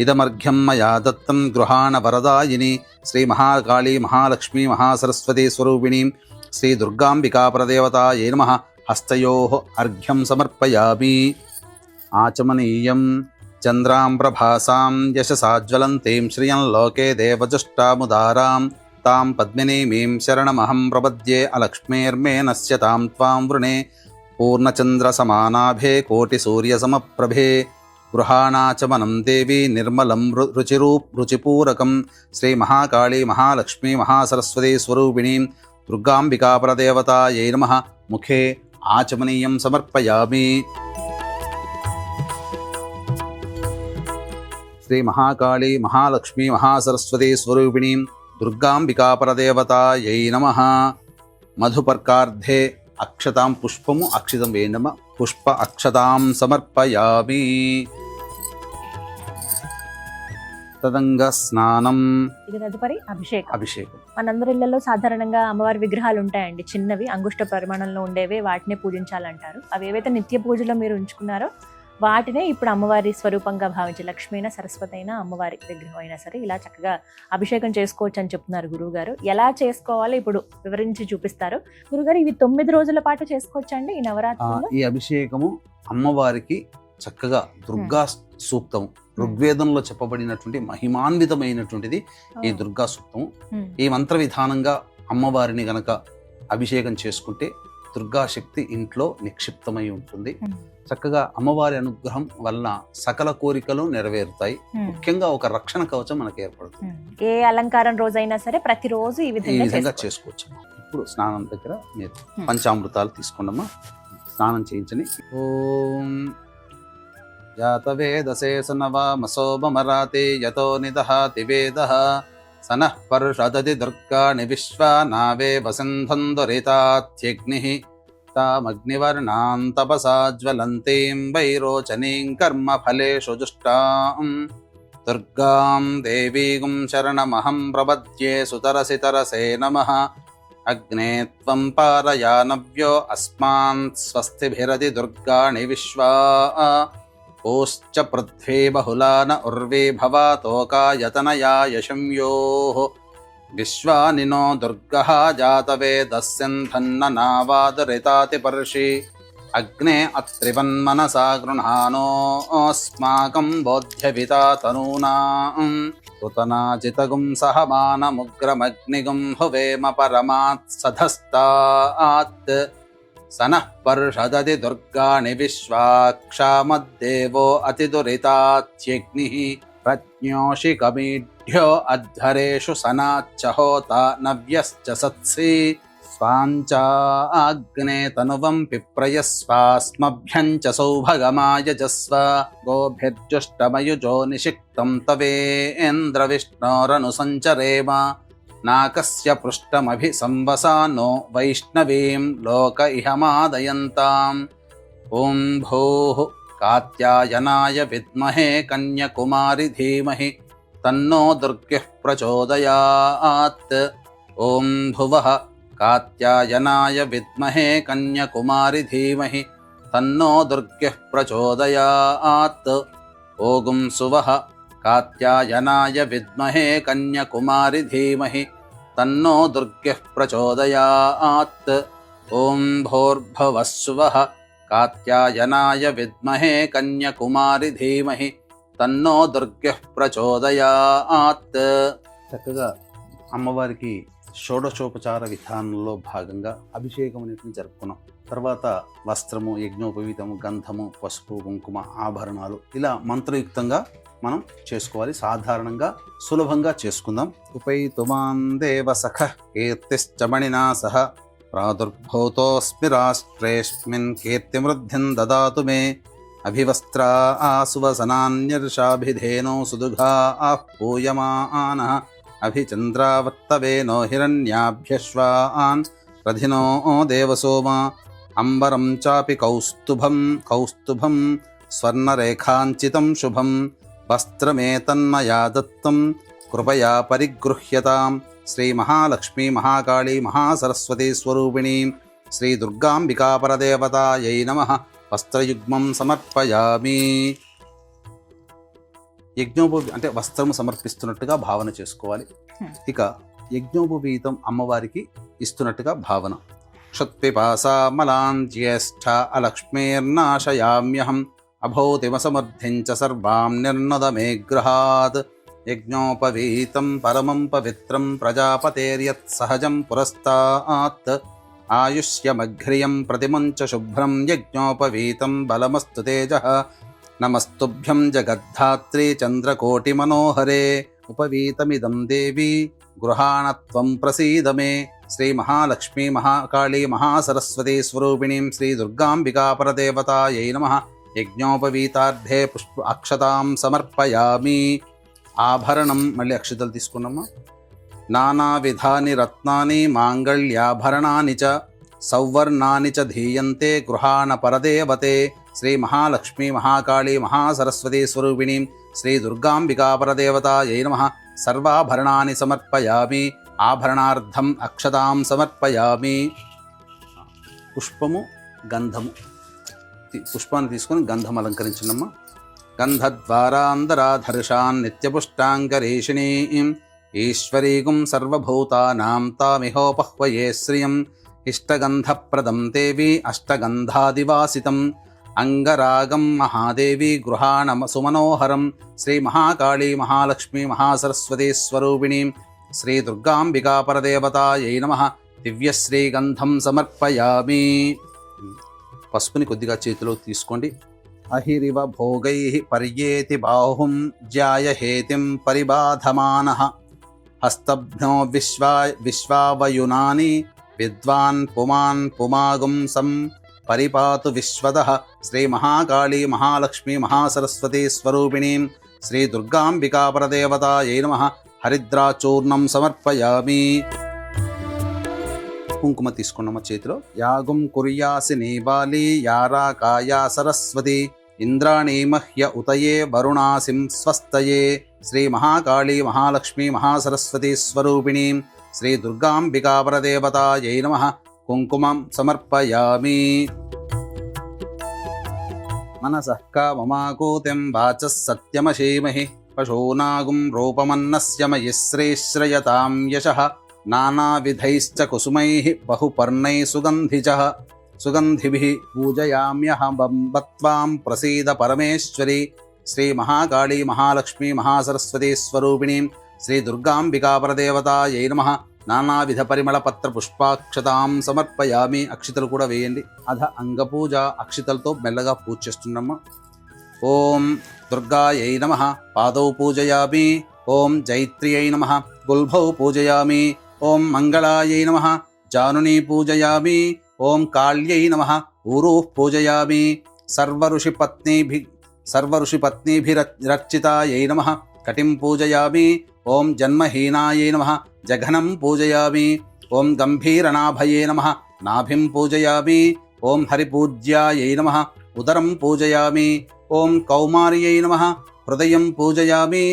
ఇదమర్ఘ్యం మయా దత్తం గృహాణ వరదాయిని. శ్రీ మహాకాళీ మహాలక్ష్మీ మహాసరస్వతి స్వరూపిణీం శ్రీ దుర్గాంబికా పరదేవతాయై నమః. హస్తయోః అర్ఘ్యం సమర్పయామి. ఆచమనీయం చంద్రాం ప్రభాసాం యశసాజ్వలంతీం శ్రియం లోకే దేవజుష్టాముదారాం తాం పద్మినీమీం శరణమహం ప్రపద్యే అలక్ష్మీర్మే నశ్యతాం త్వాం వృణే పూర్ణచంద్రసమానాభే కోటిసూర్యసమప్రభే గృహాణాచమనం దేవీ నిర్మలం రుచిపూరకం శ్రీ మహాకాళీ మహాలక్ష్మీ మహాసరస్వతీ స్వరూపిణీం దుర్గాంబికాపరదేవతాయై నమః ముఖే ఆచమనీయం సమర్పయామి. శ్రీ మహాకాళీ మహాలక్ష్మీ మహాసరస్వతీ స్వరూపిణీం దుర్గాంబికాపరదేవతాయై నమః. మధుపర్కార్ధే అక్షతాం పుష్పము అక్షితం వేయనమ పుష్ప అక్షతాం సమర్పయామి. తదంగ స్నానం.
ఇక తదుపరి అభిషేకం.
అభిషేకం
మనందరి ఇళ్లలో సాధారణంగా అమ్మవారి విగ్రహాలు ఉంటాయండి, చిన్నవి అంగుష్ట పరిమాణంలో ఉండేవే, వాటినే పూజించాలంటారు. అవి ఏవైతే నిత్య పూజలో మీరు ఉంచుకున్నారో వాటినే ఇప్పుడు అమ్మవారి స్వరూపంగా భావించి లక్ష్మీ అయినా సరస్వతి అయినా అమ్మవారి విగ్రహం అయినా సరే ఇలా చక్కగా అభిషేకం చేసుకోవచ్చు అని చెప్తున్నారు గురువు గారు. ఎలా చేసుకోవాలో ఇప్పుడు వివరించి చూపిస్తారు గురుగారు. ఇవి 9 రోజుల పాటు చేసుకోవచ్చండి ఈ నవరాత్రులు?
ఈ అభిషేకము అమ్మవారికి చక్కగా దుర్గా సూక్తము, ఋగ్వేదంలో చెప్పబడినటువంటి మహిమాన్వితమైనటువంటిది ఈ దుర్గా సూక్తము. ఈ మంత్ర విధానంగా అమ్మవారిని గనక అభిషేకం చేసుకుంటే దుర్గాశక్తి ఇంట్లో నిక్షిప్తమై ఉంటుంది. చక్కగా అమ్మవారి అనుగ్రహం వలన సకల కోరికలు నెరవేరుతాయి. ముఖ్యంగా ఒక రక్షణ కవచం మనకు ఏర్పడుతుంది.
ఏ అలంకారం రోజైనా సరే ప్రతిరోజు ఈ విధంగా
చేసుకోవచ్చు. ఇప్పుడు స్నానం దగ్గర మీరు పంచామృతాలు తీసుకోండమ్మా, స్నానం చేయించని. ఓం యాతవేదశేషనవామసోమరాతే యతో నిదహాతి వేదః సనః పరుషదతి దుర్గాణి విశ్వా నావే వసింధందురితాత్యగ్నిః తామగ్నివర్ణాం తపసా జ్వలంతీం వైరోచనీం కర్మఫలేషు జుష్టాం దుర్గాం దేవీం శరణమహం ప్రపద్యే సుతరసి తరసే నమః. అగ్నే త్వం పారయానవ్యో అస్మాన్ స్వస్తిభిరతి దుర్గాణి విశ్వా ఓశ్చ పృథ్వీ బహుళాన ఉర్వీ భవాతోకాయతనయా యశంయోః విశ్వానినో దుర్గః జాతవేదస్యంధన్ననావాదురితాతి పర్షి అగ్నే అత్రివన్మనసా గృహాణోస్మాకం బోధ్యవితా తనూనాం కృతనాజితగుం సహమానముగ్రమగ్నిగుం హువేమ పరమాత్ సధస్తాత్ సనః పర్షదతి దుర్గాణి విశ్వాక్షామద్దేవో అతిదురితాత్యగ్నిః ప్రజ్ఞోషికమీఢ్యో అధ్వరేషు సనాచ్చ హోత నవ్యశ్చ సత్సి స్వాంచాగ్నే తనువం పిప్రయస్వాస్మభ్యం చ సౌభగమాయజస్వ గోభిర్జుష్టమయుజో నిషిక్తం తవేంద్ర విష్ణోరను సంచరేమ నాకస్య పృష్టమభి సంవసానో వైష్ణవీం లోక ఇహమాదయంతాం. ఓం భూః కాత్యాయనాయ విద్మహే కన్యకుమారి ధీమహి తన్నో దుర్గః ప్రచోదయాత్. ఓం భువః కాత్యాయనాయ విద్మహే కన్యకుమారి ధీమహి తన్నో దుర్గః ప్రచోదయాత్. ఓం సువః కాత్యాయనాయ విద్మహే కన్యకుమారి ధీమహి తన్నో దుర్గః ప్రచోదయాత్. ఓం భోర్భువస్సువః కాత్యాయనాయ విద్మహే కన్యకుమారి ధీమహి తన్నో దుర్గః ప్రచోదయాత్. చక్కగా అమ్మవారికి షోడశోపచార విధానంలో భాగంగా అభిషేకం అనేది జరుపుకున్నాం. తర్వాత వస్త్రము, యజ్ఞోపవీతము, గంధము, పసుపు, కుంకుమ, ఆభరణాలు ఇలా మంత్రయుక్తంగా మనం చేసుకోవాలి. సాధారణంగా సులభంగా చేసుకుందాం. ఉపైతుమాం దేవ సఖ కీర్తిశ్చమణినా సహ ప్రాదుర్భూతోస్మి రాష్ట్రేస్మిన్ కీర్తిమృద్ధిం దదాతు మే అభివస్త్రా సువసనాన్యర్షాభిధేనో సుదుఘా పూయమానః అభిచంద్రావర్తవేనో హిరణ్యాభ్యశ్వాన్ రధినో దేవసోమా అంబరం చాపి కౌస్తుభం స్వర్ణరేఖాంచితం శుభం వస్త్రమేతన్మయా దత్తం కృపయా పరిగృహ్యతాం. శ్రీ మహాలక్ష్మీ మహాకాళీ మహాసరస్వతీ స్వరూపిణీం శ్రీ దుర్గాంబికాపరదేవతాయై నమః వస్త్రయుగ్మం సమర్పయామి. అంటే వస్త్రము సమర్పిస్తున్నట్టుగా భావన చేసుకోవాలి. ఇక యజ్ఞోపవీతం అమ్మవారికి ఇస్తున్నట్టుగా భావన. క్షత్పిపాసా మలాన్ జ్యేష్ఠ అలక్ష్మీర్నాశయామ్యహం అభౌతిమసమర్థించ సర్వాం నిర్నదమే గృహాత్ యజ్ఞోపవీతం పరమం పవిత్రం ప్రజాపతేర్యత్ సహజం పురస్తాత్ ఆయుష్యమఘ్రియం ప్రతిముంచ శుభ్రం యజ్ఞోపవీతం బలమస్తు తేజః నమస్తుభ్యం జగద్ధాత్రి చంద్రకోటి మనోహరే ఉపవీతమిదం దేవి గృహాణత్వం ప్రసీద మే. శ్రీ మహాలక్ష్మీ మహాకాళీ మహాసరస్వతీ స్వరూపిణీం శ్రీ దుర్గాంబికా పరదేవతాయై నమః. యజ్ఞోపవీతార్థే పుష్ప అక్షతాం సమర్పయామి. ఆభరణం మళ్ళీ అక్షతలు తీసుకున్నామా. నానావిధాని రత్నాని మాంగళ్యాభరణాని చ సౌవర్ణాని చ ధీయంతే గృహాణ పరదేవతే. శ్రీ మహాలక్ష్మీ మహాకాళీ మహాసరస్వతీ స్వరూపిణీం శ్రీ దుర్గాంబికా పరదేవతాయై నమః. సర్వాభరణాని సమర్పయామి. ఆభరణార్థం అక్షతాం సమర్పయామి. పుష్పము గంధము పుష్పాన్ని తీసుకొని గంధం అలంకరించినమ్మా. గంధద్వారాంధరాధర్షాన్ నిత్యపుష్టాంగరేషిణీం ఈశ్వరీగుం సర్వభూతానాం తామిహోపహ్వయే శ్రియం. ఇష్టగంధప్రదం దేవి అష్టగంధాదివాసితం అంగరాగం మహాదేవి గృహాణ సుమనోహరం. శ్రీ మహాకాళీ మహాలక్ష్మీ మహాసరస్వతీ స్వరూపిణీం శ్రీ దుర్గాంబికా పరదేవతాయై నమః. దివ్యశ్రీగంధం సమర్పయామి. పసుపుని కొద్దిగా చేతిలో తీసుకోండి. అహిరివ భోగై పర్యేతి బాహుం జ్యాయహేతిం పరిబాధమానః. హస్తభ్నో విశ్వావయునాని విద్వాన్ పుమాన్ పుమాగుం సం పరిపాతు విశ్వదః. శ్రీ మహాకాళీ మహాలక్ష్మీ మహాసరస్వతీ స్వరూపిణీం శ్రీ దుర్గాంబికా పరదేవతాయై నమః. హరిద్రాచూర్ణం సమర్పయామి. కుంకుమ తీసుకున్నమ్మ చేతిలో. యాగం కుర్యాసి నీబాలి యారా కాయా సరస్వతి ఇంద్రాణీ మహ్య ఉతయే వరుణాసిం స్వస్తయే. శ్రీ మహాకాళీ మహాలక్ష్మీ మహాసరస్వతీ స్వరూపిణీం శ్రీ దుర్గాంబికా పరదేవతాయై నమః. కుంకుమం సమర్పయామి. మనసః కామమాకూతిం వాచః సత్యమశీమహి పశూనాగుం రూపమన్నస్య మయి శ్రీశ్రయతాం యశః. నానావిధైశ్చ కుసుమైః బహుపర్ణైః సుగంధిభిః పూజయామ్యహం త్వాం ప్రసీద పరమేశ్వరి. శ్రీ మహాకాళీ మహాలక్ష్మీ మహాసరస్వతీ స్వరూపిణీం శ్రీ దుర్గాంబికా పరదేవతాయై నమః. నానావిధ పరిమళ పత్ర పుష్పాక్షతాం సమర్పయామి. అక్షితలు కూడా వేయండి. అధ అంగపూజ. అక్షితలతో మెల్లగా పూజ చేస్తున్నామ్మా. ఓం దుర్గాయై నమః. పాదౌ పూజయామి. ఓం జైత్ర్యై నమః. గుల్భౌ పూజయామి. ఓం మంగళాయై నమః. జానునీ పూజయామి. ఓం కాళ్యై నమః. ఊరూః పూజయామి. సర్వఋషిపత్నీభిరర్చితాయై నమః. కటిం పూజయామి. ఓం జన్మహీనాయై నమః. జఘనం పూజయామి. ఓం గంభీరనాభయే నమః. నాభిం పూజయామి. ఓం హరిపూజ్యాయై నమః. ఉదరం పూజయామి. ఓం కౌమార్యై నమః. హృదయం పూజయామి.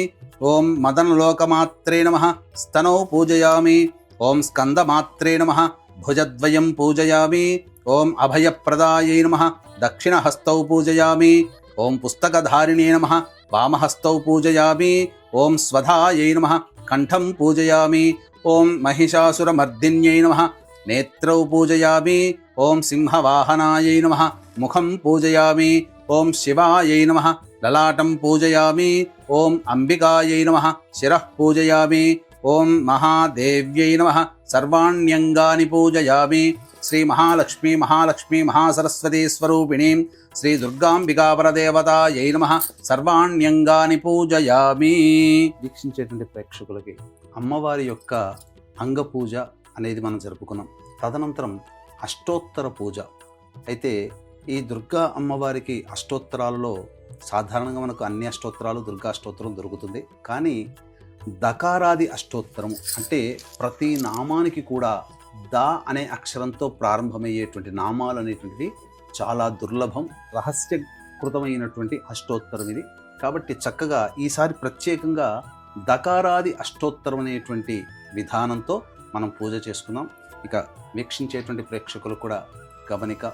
ఓం మదనలోకమాత్రే నమః. స్తనౌ పూజయామి. ఓం స్కందమాత్రే నమః. భుజద్వయం పూజయామి. ఓం అభయప్రదాయై నమః. దక్షిణహస్తౌ పూజయామి. ఓం పుస్తకధారిణే నమః. వామహస్తౌ పూజయామి. ఓం స్వధాయై నమః. కంఠం పూజయామి. ఓం మహిషాసురమర్దిన్యై నమః. నేత్రౌ పూజయామి. ఓం సింహవాహనాయై నమః. ముఖం పూజయామి. ఓం శివాయై నమః. లలాటం పూజయామి. ఓం అంబికాయై నమః. శిరః పూజయామి. ఓం మహాదేవ్యై నమః. సర్వాణ్యంగాని పూజయామి. శ్రీ మహాలక్ష్మీ మహాసరస్వతీ స్వరూపిణీం శ్రీ దుర్గాంబికా పరదేవతాయై నమః. సర్వాణ్యంగాని పూజయామి. వీక్షించేటువంటి ప్రేక్షకులకి అమ్మవారి యొక్క అంగపూజ అనేది మనం జరుపుకున్నాం. తదనంతరం అష్టోత్తర పూజ. అయితే ఈ దుర్గా అమ్మవారికి అష్టోత్తరాలలో సాధారణంగా మనకు అన్ని అష్టోత్తరాలు దుర్గా అష్టోత్తరం దొరుకుతుంది. కానీ దకారాది అష్టోత్తరము అంటే ప్రతి నామానికి కూడా ద అనే అక్షరంతో ప్రారంభమయ్యేటువంటి నామాలు అనేటువంటివి చాలా దుర్లభం, రహస్యకృతమైనటువంటి అష్టోత్తరం ఇది. కాబట్టి చక్కగా ఈసారి ప్రత్యేకంగా దకారాది అష్టోత్తరం అనేటువంటి విధానంతో మనం పూజ చేసుకున్నాం. ఇక వీక్షించేటువంటి ప్రేక్షకులు కూడా గమనిక.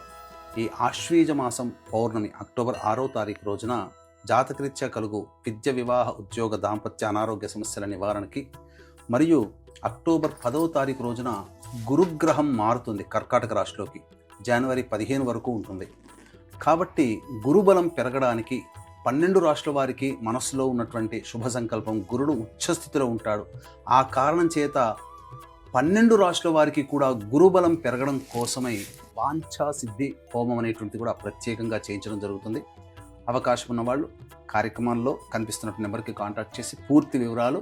ఈ ఆశ్వీజ మాసం పౌర్ణమి అక్టోబర్ 6వ తారీఖు రోజున జాతకరీత్యా కలుగు విద్య, వివాహ, ఉద్యోగ, దాంపత్య, అనారోగ్య సమస్యల నివారణకి, మరియు అక్టోబర్ 10వ తారీఖు రోజున గురుగ్రహం మారుతుంది కర్కాటక రాశిలోకి. జనవరి 15 వరకు ఉంటుంది. కాబట్టి గురుబలం పెరగడానికి 12 రాశుల వారికి మనస్సులో ఉన్నటువంటి శుభ సంకల్పం, గురుడు ఉచ్చస్థితిలో ఉంటాడు. ఆ కారణం చేత 12 రాశుల వారికి కూడా గురుబలం పెరగడం కోసమై వాంఛా సిద్ధి హోమం అనేటువంటిది కూడా ప్రత్యేకంగా చేయించడం జరుగుతుంది. అవకాశం ఉన్నవాళ్ళు కార్యక్రమంలో కనిపిస్తున్న నెంబర్కి కాంటాక్ట్ చేసి పూర్తి వివరాలు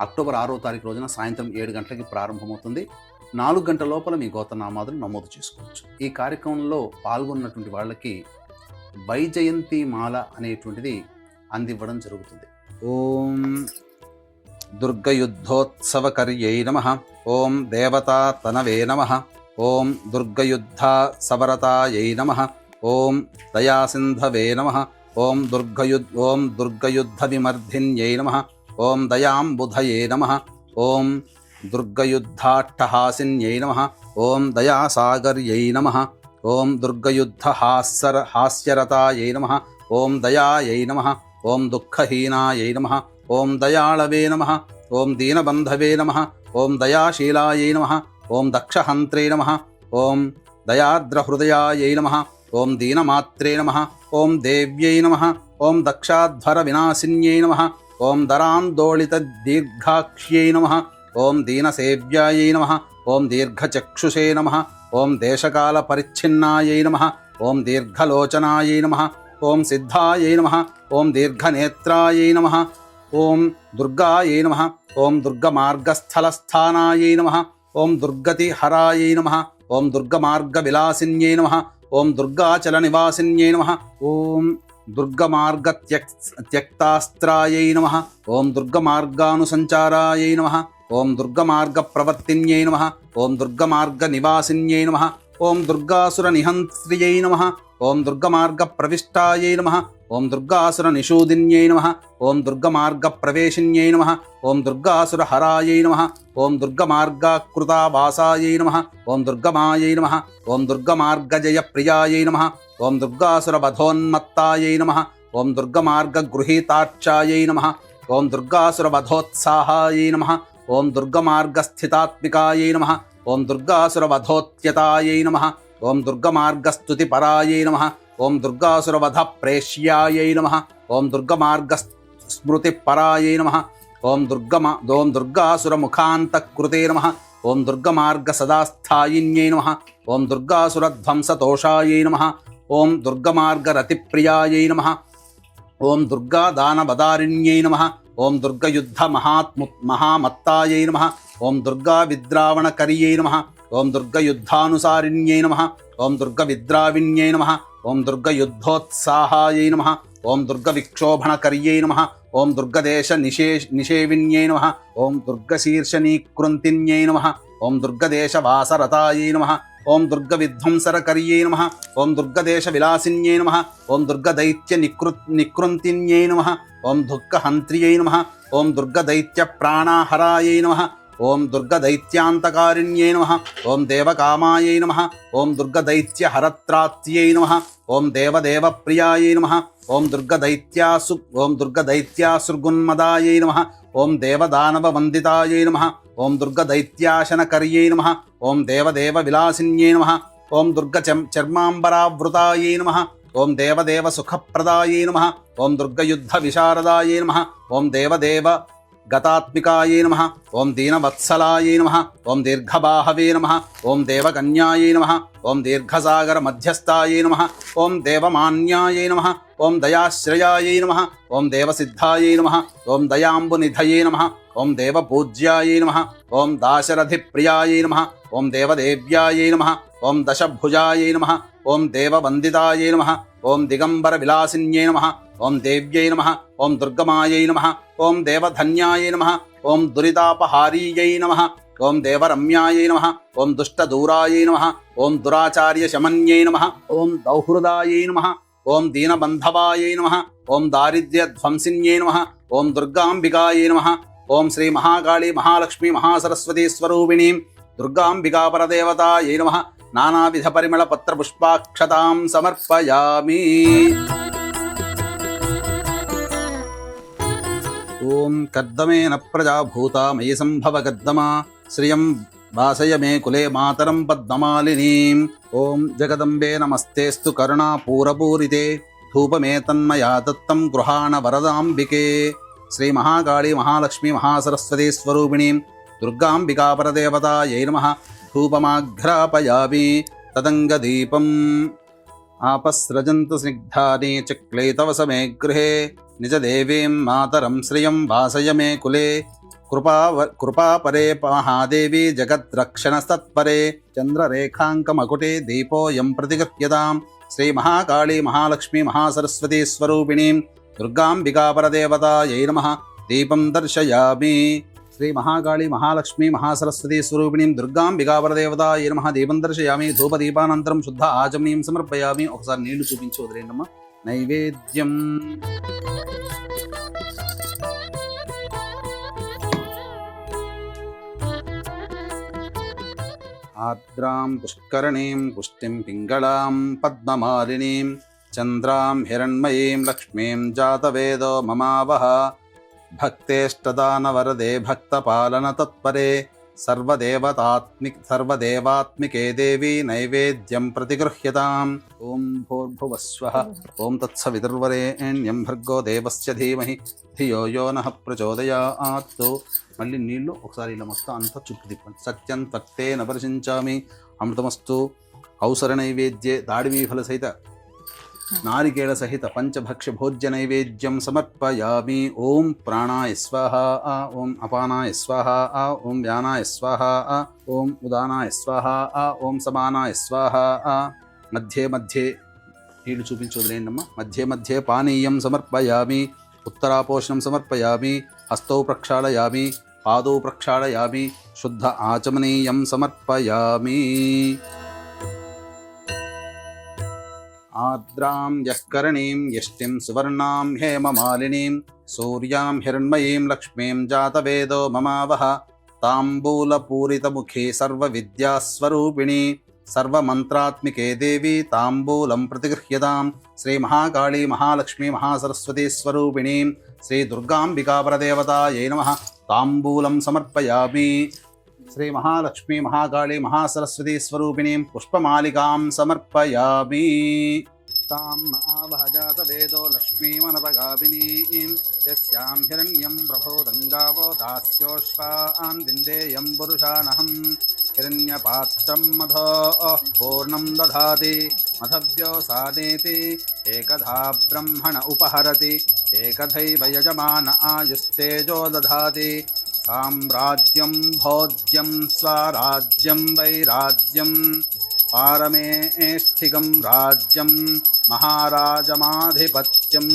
అక్టోబర్ 6వ తారీఖు రోజున సాయంత్రం 7 గంటలకి ప్రారంభమవుతుంది. 4 గంటల లోపల మీ గోత్రనామాదులు నమోదు చేసుకోవచ్చు. ఈ కార్యక్రమంలో పాల్గొన్నటువంటి వాళ్ళకి వైజయంతి మాల అనేటువంటిది అందివ్వడం జరుగుతుంది. ఓం దుర్గయుద్ధోత్సవకర్యై నమః. ఓం దేవతా తనవే నమః. ఓం దుర్గయుద్ధ సవరతాయై నమః. ఓం దయాసింధవే నమః. ఓం దుర్గయుద్ధ విమర్ధిన్యై నమః. ఓం దయాంబుధయే నమః. ఓం దుర్గయుద్ధాట్టహాసిన్యై నమః. ఓం దయాసాగర్యై నమః. ఓం దుర్గయుద్ధ హాస్యరతాయై నమః. ఓం దయాయై నమః. ఓం దుఃఖహీనాయై నమః. ఓం దయాళవే నమః. ఓం దీనబంధవే నమః. ఓం దయాశీలాయై నమః. ఓం దక్షహంత్రే నమః. ఓం దయాద్రహృదయాయై నమః. ఓం దీనమాత్రే నమః. ఓం దేవ్యై నమః. ఓం దక్షాధ్వర వినాశిన్యై నమః. ఓం దరాందోళిత దీర్ఘాక్ష్యై నమః. ఓం దీనసేవ్యాయై నమః. ఓం దీర్ఘచక్షుషే నమః. ఓం దేశకాల పరిచ్ఛిన్నాయై నమః. ఓం దీర్ఘలోచనాయై నమః. ఓం సిద్ధాయై నమః. ఓం దీర్ఘనేత్రాయై నమః. ఓం దుర్గాయై నమః. ఓం దుర్గమార్గస్థలస్థానాయై నమః. ఓం దుర్గతిహరాయై నమః. ఓం దుర్గమార్గవిలాసిన్యై నమః. ఓం దుర్గాచల నివాసిన్యై నమః. ఓం దుర్గమార్గత్యక్తాస్త్రాయై నమః. ఓం దుర్గమార్గానుసంచారాయై నమః. ఓం దుర్గమార్గప్రవర్తిన్యై నమః. ఓం దుర్గమార్గనివాసిన్యై నమః. ఓం దుర్గాసురనిహంత్ర్యై నమః. ఓం దుర్గమార్గప్రవిష్టాయై నమః. ఓం దుర్గాసురనిషూదిన్యై నమః. ఓం దుర్గమార్గప్రవేశిన్యై నమః. ఓం దుర్గాసురహరాయై నమః. ఓం దుర్గమార్గాకృతావాసాయై నమః. ఓం దుర్గమాయై నమః. ఓం దుర్గమార్గజయప్రియాయై నమః. ఓం దుర్గాసురవధోన్మత్తాయై నమః. ఓం దుర్గమార్గగృహీతాక్షాయై నమః. ఓం దుర్గాసురవధోత్సాహాయై నమః. ఓం దుర్గమార్గస్థితాత్మికాయై నమః. ఓం దుర్గాసురవధోత్యతాయై నమః. ఓం దుర్గమార్గస్తుతిపరాయై నమః. ఓం దుర్గాసురవధ ప్రేష్యాయై నమః. ఓం దుర్గమార్గస్మృతిపరాయై నమః. ఓం దుర్గాసురముఖాంతకృతే నమః. ఓం దుర్గమార్గసదాస్థాయిన్యై నమః. ఓం దుర్గాసురధ్వంసతోషాయై నమః. ఓం దుర్గమార్గరతిప్రియాయై నమః. ఓం దుర్గాదానవదారిణ్యై నమః. ఓం దుర్గయుద్ధ మహామత్తాయై నమః. ఓం దుర్గావిద్రావణకర్యై నమః. ఓం దుర్గయుద్ధానుసారిణ్యై నమః. ఓం దుర్గవిద్రావిణ్యై నమః. ఓం దుర్గయుద్ధోత్సాహాయై నమః. ఓం దుర్గవిక్షోభణకర్యై నమః. ఓం దుర్గదేశ నిషేవిన్యై నమః. ఓం దుర్గశీర్షనీకృంతిన్యై నమః. ఓం దుర్గదేశవాసరతాయై నమః. ఓం దుర్గవిధ్వంసరకర్యై నమః. ఓం దుర్గదేశవిలాసిన్యై నమః. ఓం దుర్గదైత్యనికృంతిన్యై నమః. ఓం దుఃఖహంత్ర్యై నమః. ఓం దుర్గదైత్యప్రాణాహరాయై నమః. ఓం దుర్గదైత్యాంతకారిణ్యై నమః. ఓం దేవకామాయై నమః. ఓం దుర్గదైత్యహరత్రాత్యై నమః. ఓం దేవదేవప్రియాయై నమః. ఓం దుర్గదైత్యాసుర్గున్మదాయై నమః. ఓం దేవదానవవందితాయై నమః. ఓం దుర్గదైత్యాశనకర్యై నమః. ఓం దేవదేవవిలాసిన్యై నమః. ఓం దుర్గచర్మాంబరావృతాయై నమః. ఓం దేవదేవసుఖప్రదాయై నమః. ఓం దుర్గయుద్ధవిశారదాయై నమః. ఓం దేవదేవ గతాత్మికాయై నమః. ఓం దీనవత్సలాయై నమః. ఓం దీర్ఘబాహవే నమః. ఓం దేవకన్యాయై నమః. ఓం దీర్ఘసాగర మధ్యస్థాయై నమః. ఓం దేవమాన్యాయై నమః. ఓం దయాశ్రయాయై నమః. ఓం దేవసిద్ధాయై నమః. ఓం దయాంబునిధయే నమః. ఓం దేవపూజ్యాయై నమః. ఓం దాశరథిప్రియాయై నమః. ఓం దేవదేవ్యాయై నమః. ఓం దశభుజాయై నమః. ఓం దేవవందితాయై నమః. ఓం దిగంబర విలాసిన్యై నమః. ఓం దేవ్యై నమః. ఓం దుర్గమాయై నమః. ఓం దేవధన్యాయై నమః. ఓం దురితాపహారీయై నమః. ఓం దేవరమ్యాయై నమః. ఓం దుష్టదూరాయై నమః. ఓం దురాచార్యశమన్యై నమః. ఓం దౌహృదాయై నమః. ఓం దీనబంధవాయై నమః. ఓం దారిద్ర్యధ్వంసిన్యై నమః. ఓం దుర్గాంబికాయై నమః. ఓం శ్రీ మహాకాళీ మహాలక్ష్మీ మహాసరస్వతీ స్వరూపిణీం దుర్గాంబికాపరదేవతాయై నమః. నానావిధ పరిమళ పత్ర పుష్పాక్షతాం సమర్పయామి. ఓం కర్దమేన ప్రజాభూత మయి సంభవ కర్దమా శ్రియం వాసయ మే కులే మాతరం పద్మమాలినీం. ఓం జగదంబే నమస్తేస్తు కరుణాపూరపూరితే ధూపమేతన్మయా దత్తం గృహాణ వరదాంబికే. శ్రీ మహాకాళీ మహాలక్ష్మీ మహాసరస్వతీ స్వరూపిణీం దుర్గాంబికా పరదేవతాయై నమః. ధూపమాఘ్రాపయామి తదంగదీపం. ఆపస్రజంతు స్నిగ్ధాని చక్లైతవ సమే గృహే నిజదేవీం మాతరం శ్రియం వాసయ మే కులే. కృపాపరే మహాదేవి జగద్రక్షణస్తత్పరే చంద్రరేఖాంకమకుటే దీపోయం ప్రతిగృహ్యతాం. శ్రీ మహాకాళీ మహాలక్ష్మీ మహాసరస్వతీ స్వరూపిణీం దుర్గాంబికా పరదేవతాయై నమః. దీపం దర్శయామి. శ్రీ మహాకాళీ మహాలక్ష్మీ మహాసరస్వతీ స్వరూపిణీం దుర్గాంబికా పరదేవతాయై నమః. దీపం దర్శయామి. ధూపదీపానంతరం శుద్ధ ఆచమనీయం సమర్పయామి. ఒకసారి నీళ్లు చూపించి వదిలేండమ్మా. నైవేద్యం. ఆర్ద్రాం పుష్కరణీం పుష్టిం పింగళాం పద్మమాలినీం చంద్రాం హిరణ్మయీం లక్ష్మీం జాతవేదో మమావహ. భక్తేష్టదానవరదే భక్తపాలన తత్పరే సర్వదేవాత్మికే దేవి నైవేద్యం ప్రతిగృహ్యతాం. ఓం భూర్భువస్వః. ఓం తత్సవితుర్వరేణ్యం భర్గో దేవస్య ధీమహి ధియో యో నః ప్రచోదయాత్. మళ్ళీ నీళ్లు ఒకసారి ఇలా మొత్తం అంతా చుట్టూ తిప్పండి. సత్యం తక్తే నపరిశించామి అమృతమస్తు. ఔసర నైవేద్యే దాడిమీ ఫల సహిత నారికేళ సహిత పంచభక్ష్య భోజ్య నైవేద్యం సమర్పయామి. ఓం ప్రాణాయ స్వాహ. ఓం అపానాయ స్వాహ. ఓం వ్యానాయ స్వాహ. ఓం ఉదానాయ స్వాహ. ఓం సమానాయ స్వాహ. మధ్యే మధ్యే నీళ్లు చూపించి వదిలేయండమ్మా. మధ్యే మధ్యే పానీయం సమర్పయామి. ఉత్తరాపోషణం సమర్పయామి. హస్తౌ ప్రక్షాళయామి. పాదౌ ప్రక్షాళయామి. శుద్ధ ఆచమనీయం సమర్పయామి. ఆర్ద్రాం యఃకరణీం యష్టిం సువర్ణాం హేమమాలినీం సూర్యాం హిరణ్మయీం లక్ష్మీం జాతవేదో మమావహ. తాంబూలపూరితముఖే సర్వవిద్యాస్వరూపిణీ సర్వమంత్రాత్మికే దేవి తాంబూలం ప్రతిగృహ్యతాం. శ్రీ మహాకాళీ మహాలక్ష్మీ మహాసరస్వతీ స్వరూపిణీం శ్రీ దుర్గాంబికా పరదేవతాయై నమః. తాంబూలం సమర్పయామి. శ్రీ మహాలక్ష్మీ మహాకాళీ మహాసరస్వతీ స్వరూపిణీం పుష్పమాలికాం సమర్పయామి. తాం ఆవహ జాతవేదో లక్ష్మీమనపగామినీం యస్యాం హిరణ్యం ప్రభోదంగావో దాస్యోష్వాన్ విందేయం పురుషానహం. హిరణ్యపాత్రం మధో పూర్ణం దధాతి మధవ్యో సానేతి ఏకధా బ్రహ్మణ ఉపహరతి ఏకధైవ యజమాన ఆయుస్తేజో దధాతి. సామ్రాజ్యం భోజ్యం స్వరాజ్యం వైరాజ్యం పారమేష్ఠికం రాజ్యం మహారాజమాధిపత్యం.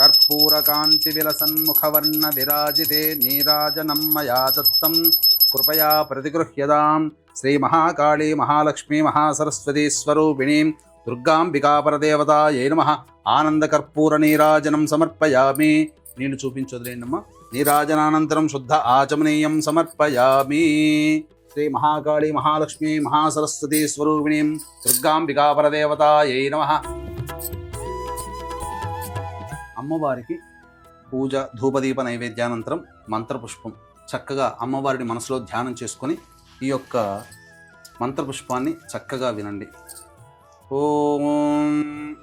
కర్పూరకాంతి విలసన్ముఖవర్ణ విరాజితే నీరాజనం మయా దత్తం కృపయా ప్రతిగృహ్యతాం. శ్రీ మహాకాళీ మహాలక్ష్మీ మహాసరస్వతీ స్వరూపిణీం దుర్గాంబికా పరదేవతాయై నమః. ఆనందకర్పూర నీరాజనం సమర్పయామి. నీళ్లు చూపించి వదిలేండమ్మా. నీరాజనానంతరం శుద్ధ ఆచమనీయం సమర్పయామి. శ్రీ మహాకాళీ మహాలక్ష్మీ మహాసరస్వతీ స్వరూపిణీం దుర్గాంబికా పరదేవతాయై నమః. అమ్మవారికి పూజ ధూపదీప నైవేద్యానంతరం మంత్రపుష్పం చక్కగా అమ్మవారిని మనసులో ధ్యానం చేసుకొని ఈ యొక్క మంత్రపుష్పాన్ని చక్కగా వినండి. ఓం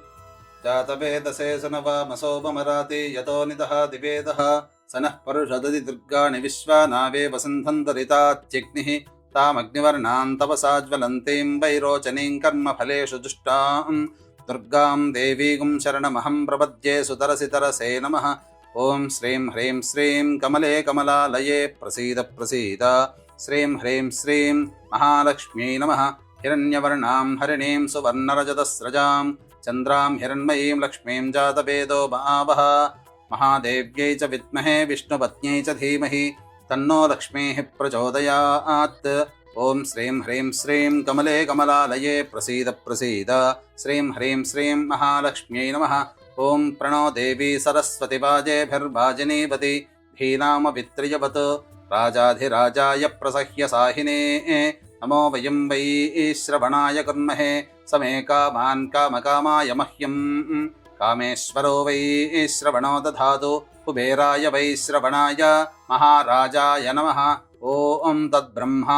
జాతవేదశేషనవామసోపమరాతి యతో నిదః దివేదః సనః పరుషదది దుర్గాణి విశ్వానావే వసంతంతరితాత్యగ్నిః తామగ్నివర్ణాం తపసా జ్వలంతీం వైరోచనీం కర్మఫలేషు దుష్టాం దుర్గాం దేవీగుం శరణమహం ప్రపద్యే సుతరసి తరసే నమః. ఓం శ్రీం హ్రీం శ్రీం కమలే కమలాలయే ప్రసీద ప్రసీద. శ్రీం హ్రీం శ్రీం మహాలక్ష్మ్యై నమః. హిరణ్యవర్ణాం హరిణీం సువర్ణరజతస్రజాం చంద్రాం హిరణ్మయీం లక్ష్మీం జాతవేదో మహావహ. మహాదేవ్యై చ విద్మహే విష్ణుపత్న్యై చ ధీమహి తన్నో లక్ష్మీః ప్రచోదయాత్. ఓం శ్రీం హ్రీం శ్రీం కమలే కమలాలయే ప్రసీద ప్రసీద. శ్రీం హ్రీం శ్రీం మహాలక్ష్మ్యై నమః. ఓం ప్రణో దేవీ సరస్వతి వాజేభిర్వాజినీవతి ధీనామ విత్రియవత్ రాజాధిరాజాయ ప్రసహ్య సాహినే. నమో వయం వై శ్రవణాయ కుర్మహే సమే కామాన్ కామకామాయ మహ్యం. కామేశ్వరో వై శ్రవణో దధాతు కుబేరాయ వై శ్రవణాయ మహారాజాయ నమః. ఓం తద్బ్రహ్మ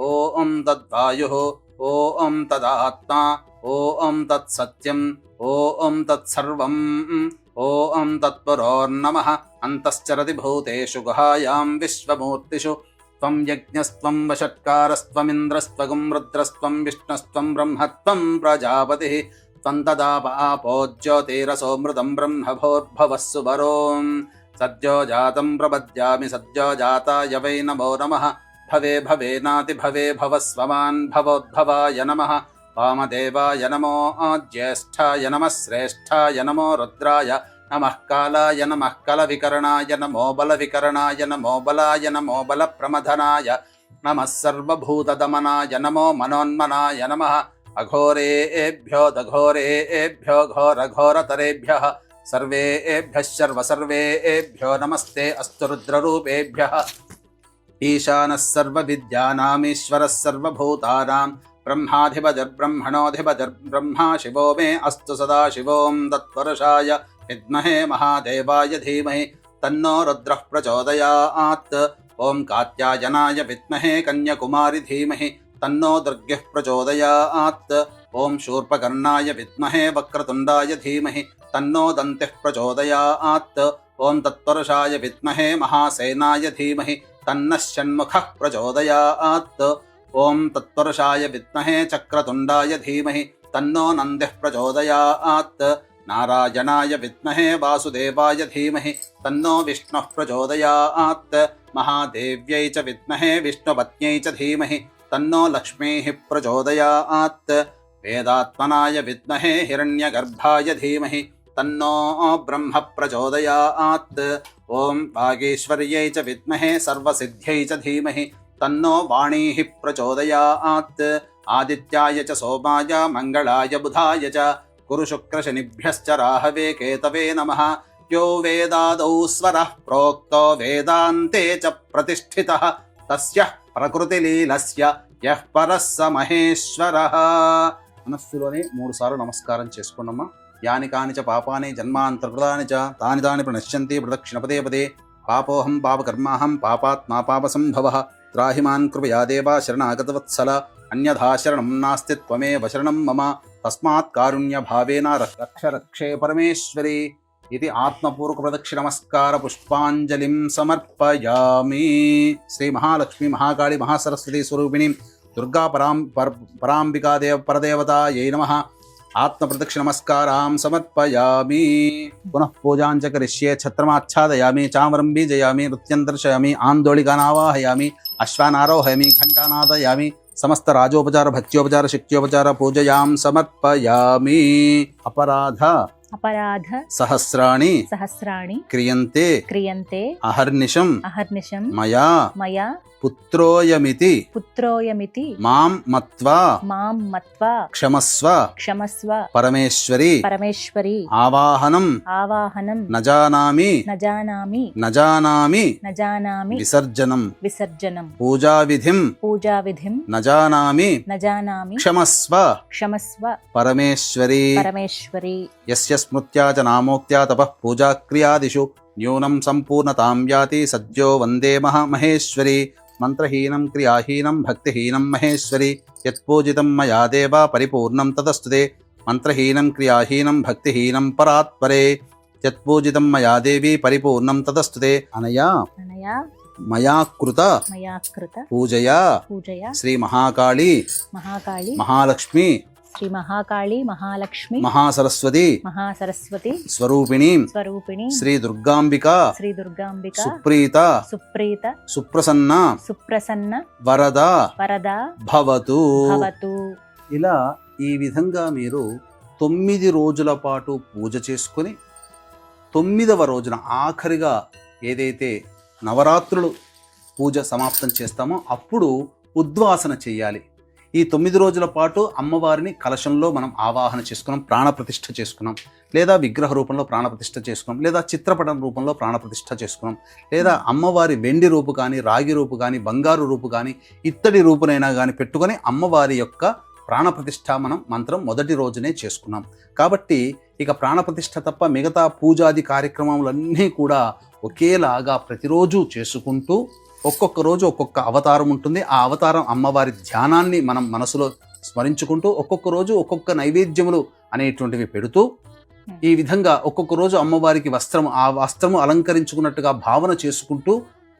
ఓం తద్వాయుః ఓం తదాత్మా ఓం తత్సత్యం ఓం తత్సర్వం ఓం తత్పురోర్నమః అంతశ్చరతి భూతేషు గుహాయాం విశ్వమూర్తిషు త్వం యజ్ఞస్త్వం వషట్కారస్త్వమింద్రస్త్వగుం రుద్రస్త్వం విష్ణుస్త్వం బ్రహ్మత్వం ప్రజాపతిః త్వం తదాపో జ్యోతిరసోమృతం బ్రహ్మభోర్భవః సువరోం సద్యో జాతం ప్రపద్యామి సద్యో జాతాయ వై నమో నమః భవే భవేనాతి భవే భవస్వమాన్ భవోద్భవాయ నమః వామదేవాయ నమో జ్యేష్ఠాయ నమః శ్రేష్ఠాయ నమో రుద్రాయ నమః కాలాయ నమః కలవికరణాయ నమో బలవికరణాయ నమో బలాయ నమో బలప్రమథనాయ నమః సర్వభూతదమనాయ నమో మనోన్మనాయ నమః అఘోరేభ్యో దఘోరేభ్యో ఘోరఘోరతరేభ్యః సర్వేభ్యః సర్వసర్వేభ్యో నమస్తే అస్తు రుద్రరూపేభ్యః ఈశానः సర్వవిద్యానామీశ్వరः సర్వభూతానాం బ్రహ్మాధిపతిర్బ్రహ్మణోధిపతిర్బ్రహ్మా శివో మే అస్తు సదాశివోం తత్పురుషాయ విద్మహే మహాదేవాయ ధీమహి తన్నో రుద్రః ప్రచోదయాత్ ఓం కాత్యాయనాయ విద్మహే కన్యాకుమారి ధీమహి తన్నో దుర్గః ప్రచోదయాత్ ఓం శూర్పకర్ణాయ విద్మహే వక్రతుండాయ ధీమహి తన్నో దంతిః ప్రచోదయాత్ ఓం తత్పురుషాయ విద్మహే మహాసేనాయ ధీమహి తన్నః షణ్ముఖః ప్రచోదయాత్ ఓం తత్పురుషాయ విద్మహే చక్రతుండాయ ధీమహి తన్నో నందిః ప్రచోదయాత్ నారాయణాయ విద్మహే వాసుదేవాయ ధీమహి తన్నో విష్ణుః ప్రచోదయాత్ మహాదేవ్యై చ విద్మహే విష్ణుపత్న్యై చ ధీమహి తన్నో లక్ష్మీః ప్రచోదయాత్ వేదాత్మనాయ విద్మహే హిరణ్యగర్భాయ ధీమహి తన్నో బ్రహ్మ ప్రచోదయాత్ ఓం వాగీశ్వర్యై చ విద్మహే సర్వసిద్ధ్యై చ ధీమహి తన్నో వాణీః ప్రచోదయాత్ ఆదిత్యాయ చ సోమాయ మంగళాయ బుధాయ చ గురు శుక్ర శనిభ్యశ్చ రాహవే కేతవే నమః యో వేదాదౌ స్వరః ప్రోక్తో వేదాంతే చ ప్రతిష్ఠితః తస్యః ప్రకృతిలీలస్య యః పరః స మహేశ్వరః. మనస్సులోనే 3 సార్లు నమస్కారం చేసుకోండమ్మా. యాని కాని చ పాపాని జన్మాంతర్కృతాని చ తాని తాని ప్రణశ్యంతి ప్రదక్షిణ పదే పదే. పాపోహం పాపకర్మాహం పాపాత్మా పాపసంభవః. త్రాహి మాన్ కృపయా దేవా శరణాగతవత్సల. అన్యథా శరణం నాస్తి త్వమేవ శరణం మమ. తస్మాత్ కారుణ్య భావేన రక్ష రక్షే పరమేశ్వరి. ఇది ఆత్మపూర్వక ప్రదక్షిణ నమస్కార పుష్పాంజలిం సమర్పయామి. శ్రీ మహాలక్ష్మి మహాకాళి మహాసరస్వతి స్వరూపిణి దుర్గా పరాంబికా పరదేవతాయై నమః. ఆత్మ ప్రదక్షిణ నమస్కారాం సమర్పయామి. పునః పూజాంచ కరిష్యే. ఛత్రమాచ్ఛాదయామి, చామరం బీజయామి, నృత్యం దర్శయామి, ఆందోళికానావాహయామి, అశ్వానారోహయామి, ఘంటానాదయామి. సమస్త రాజోపచార భక్త్యోపచార శక్త్యోపచార పూజయాం సమర్పయామి. అపరాధ సహస్రాణి క్రియంతే అహర్నిశం మయా పుత్రోయమితి మాం మత్వా క్షమస్వ పరమేశ్వరి. ఆవాహనం నజానామి విసర్జనం పూజావిధిం నజానామి క్షమస్వ పరమేశ్వరి. యస్య స్మృత్యా చ నామోక్త్యా తపః పూజాక్రియాదిషు న్యూనం సంపూర్ణతాం యాతి సద్యో వందే మహేశ్వరి. మంత్రహీనం క్రియాహీనం భక్తిహీనం మహేశ్వరి. యత్పూజితం మయా దేవా పరిపూర్ణం తదస్తుతే. మంత్రహీనం క్రియాహీనం భక్తిహీనం పరాత్పరే. యత్పూజితం మయా దేవి పరిపూర్ణం తదస్తుతే. అనయా మయా కృత పూజయా శ్రీ మహాకాళి మహాలక్ష్మి మహాసరస్వతి స్వరూపిణి శ్రీ దుర్గాంబిక సుప్రీత సుప్రసన్న వరద భవతు. ఇలా ఈ విధంగా మీరు 9 రోజుల పాటు పూజ చేసుకుని 9వ రోజున ఆఖరిగా ఏదైతే నవరాత్రులు పూజ సమాప్తం చేస్తామో అప్పుడు ఉద్వాసన చేయాలి. ఈ 9 రోజుల పాటు అమ్మవారిని కలశంలో మనం ఆవాహన చేసుకున్నాం, ప్రాణప్రతిష్ఠ చేసుకున్నాం, లేదా విగ్రహ రూపంలో ప్రాణప్రతిష్ఠ చేసుకున్నాం, లేదా చిత్రపటం రూపంలో ప్రాణప్రతిష్ఠ చేసుకున్నాం, లేదా అమ్మవారి వెండి రూపు కానీ, రాగి రూపు కానీ, బంగారు రూపు కానీ, ఇత్తడి రూపునైనా కానీ పెట్టుకొని అమ్మవారి యొక్క ప్రాణప్రతిష్ఠ మనం మంత్రం మొదటి రోజునే చేసుకున్నాం. కాబట్టి ఇక ప్రాణప్రతిష్ఠ తప్ప మిగతా పూజాది కార్యక్రమాలన్నీ కూడా ఒకేలాగా ప్రతిరోజు చేసుకుంటూ ఒక్కొక్క రోజు ఒక్కొక్క అవతారం ఉంటుంది. ఆ అవతారం అమ్మవారి ధ్యానాన్ని మనం మనసులో స్మరించుకుంటూ ఒక్కొక్క రోజు ఒక్కొక్క నైవేద్యములు అనేటువంటివి పెడుతూ ఈ విధంగా ఒక్కొక్క రోజు అమ్మవారికి ఆ వస్త్రము అలంకరించుకున్నట్టుగా భావన చేసుకుంటూ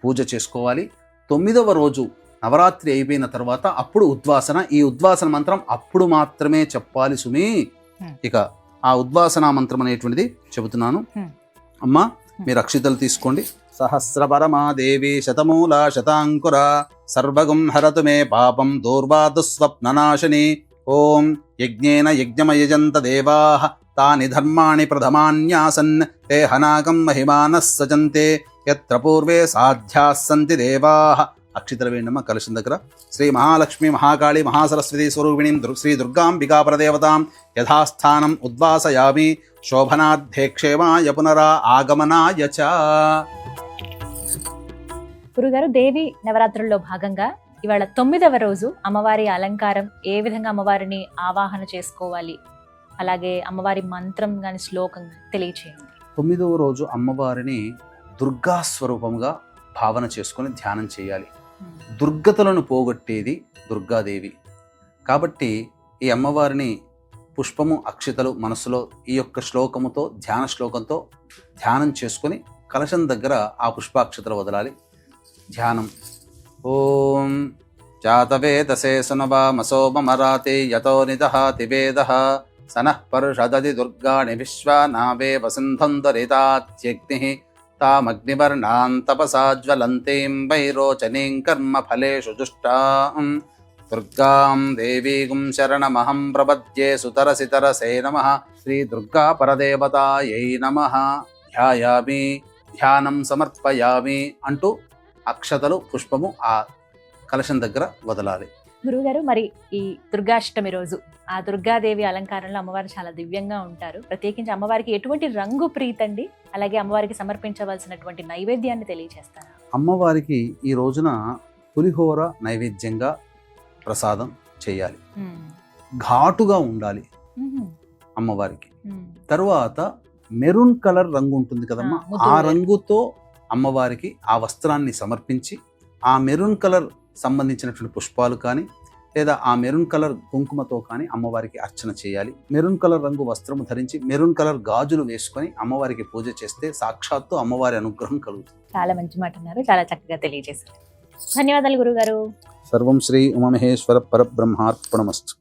పూజ చేసుకోవాలి. 9వ రోజు నవరాత్రి అయిపోయిన తర్వాత అప్పుడు ఉద్వాసన. ఈ ఉద్వాసన మంత్రం అప్పుడు మాత్రమే చెప్పాలి సుమి. ఇక ఆ ఉద్వాసన మంత్రం అనేటువంటిది చెబుతున్నాను. అమ్మా మీరు అక్షితలు తీసుకోండి. సహస్రపరమా దేవి శతమూల శతాంకుర సర్వగం హరతు మే పాపం దూర్వాదుస్వప్ననాశిని. ఓం యజ్ఞేన యజ్ఞమయజంత దేవాః తాని ధర్మాణి ప్రథమాన్యాసన్ తే హనాగం మహిమానః సజంతే యత్ర పూర్వే సాధ్యాః సంతి దేవాః. అక్షితల వేణమ్మ కలశం దగ్గర. శ్రీ మహాలక్ష్మి మహాకాళి మహాసరస్వతి స్వరూపిణీం శ్రీ దుర్గాంబికా పరదేవతాం యథాస్థానం ఉద్వాసయామి శోభనార్థే క్షేమాయ పునరా ఆగమనాయ చ.
గురుగారు, దేవి నవరాత్రుల్లో భాగంగా ఇవాళ 9వ రోజు అమ్మవారి అలంకారం, ఏ విధంగా అమ్మవారిని ఆవాహన చేసుకోవాలి, అలాగే అమ్మవారి మంత్రం గాని శ్లోకం తెలియచేయండి.
9వ రోజు అమ్మవారిని దుర్గా స్వరూపంగా భావన చేసుకొని ధ్యానం చేయాలి. దుర్గతలను పోగొట్టేది దుర్గాదేవి కాబట్టి ఈ అమ్మవారిని పుష్పము అక్షితలు మనసులో ఈ యొక్క శ్లోకముతో ధ్యాన శ్లోకంతో ధ్యానం చేసుకొని కలశం దగ్గర ఆ పుష్పాక్షతలు వదలాలి. ధ్యానం. ఓం జాతవేదసే సునవామసోమరాతే యతో నిదహాతి వేదః సనః పరుషదది దుర్గాణి విశ్వానావే వసింధం దరితాత్యగ్నిః తామగ్నివర్ణాం తపసా జ్వలంతీం వైరోచనీం కర్మ ఫలేషు జుష్టాం దుర్గాం దేవీగుం శరణమహం ప్రపద్యే సుతరసితరసే నమః. శ్రీ దుర్గా పరదేవతాయై నమః. ధ్యాయామి ధ్యానం సమర్పయామి అంటూ అక్షతలు పుష్పము ఆ కలశం దగ్గర వదలాలి.
గురువుగారు, మరి ఈ దుర్గాష్టమి రోజు ఆ దుర్గాదేవి అలంకారంలో అమ్మవారు చాలా దివ్యంగా ఉంటారు. ప్రత్యేకించి అమ్మవారికి ఎటువంటి రంగు ప్రీతండి, అలాగే అమ్మవారికి సమర్పించవలసినటువంటి నైవేద్యాన్ని తెలియజేస్తారా?
అమ్మవారికి ఈ రోజున పులిహోర నైవేద్యంగా ప్రసాదం చేయాలి. ఘాటుగా ఉండాలి అమ్మవారికి. తరువాత మెరూన్ కలర్ రంగు ఉంటుంది కదమ్మా, ఆ రంగుతో అమ్మవారికి ఆ వస్త్రాన్ని సమర్పించి ఆ మెరూన్ కలర్ సంబంధించినటువంటి పుష్పాలు కానీ లేదా ఆ మెరూన్ కలర్ కుంకుమతో కానీ అమ్మవారికి అర్చన చేయాలి. మెరూన్ కలర్ రంగు వస్త్రము ధరించి మెరూన్ కలర్ గాజులు వేసుకొని అమ్మవారికి పూజ చేస్తే సాక్షాత్తు అమ్మవారి అనుగ్రహం కలుగుతుంది.
చాలా మంచి మాట అన్నారు, చాలా చక్కగా తెలియజేశారు. ధన్యవాదాలు గురుగారు.
సర్వం శ్రీ ఉమామహేశ్వర పరబ్రహ్మార్పణమస్తు.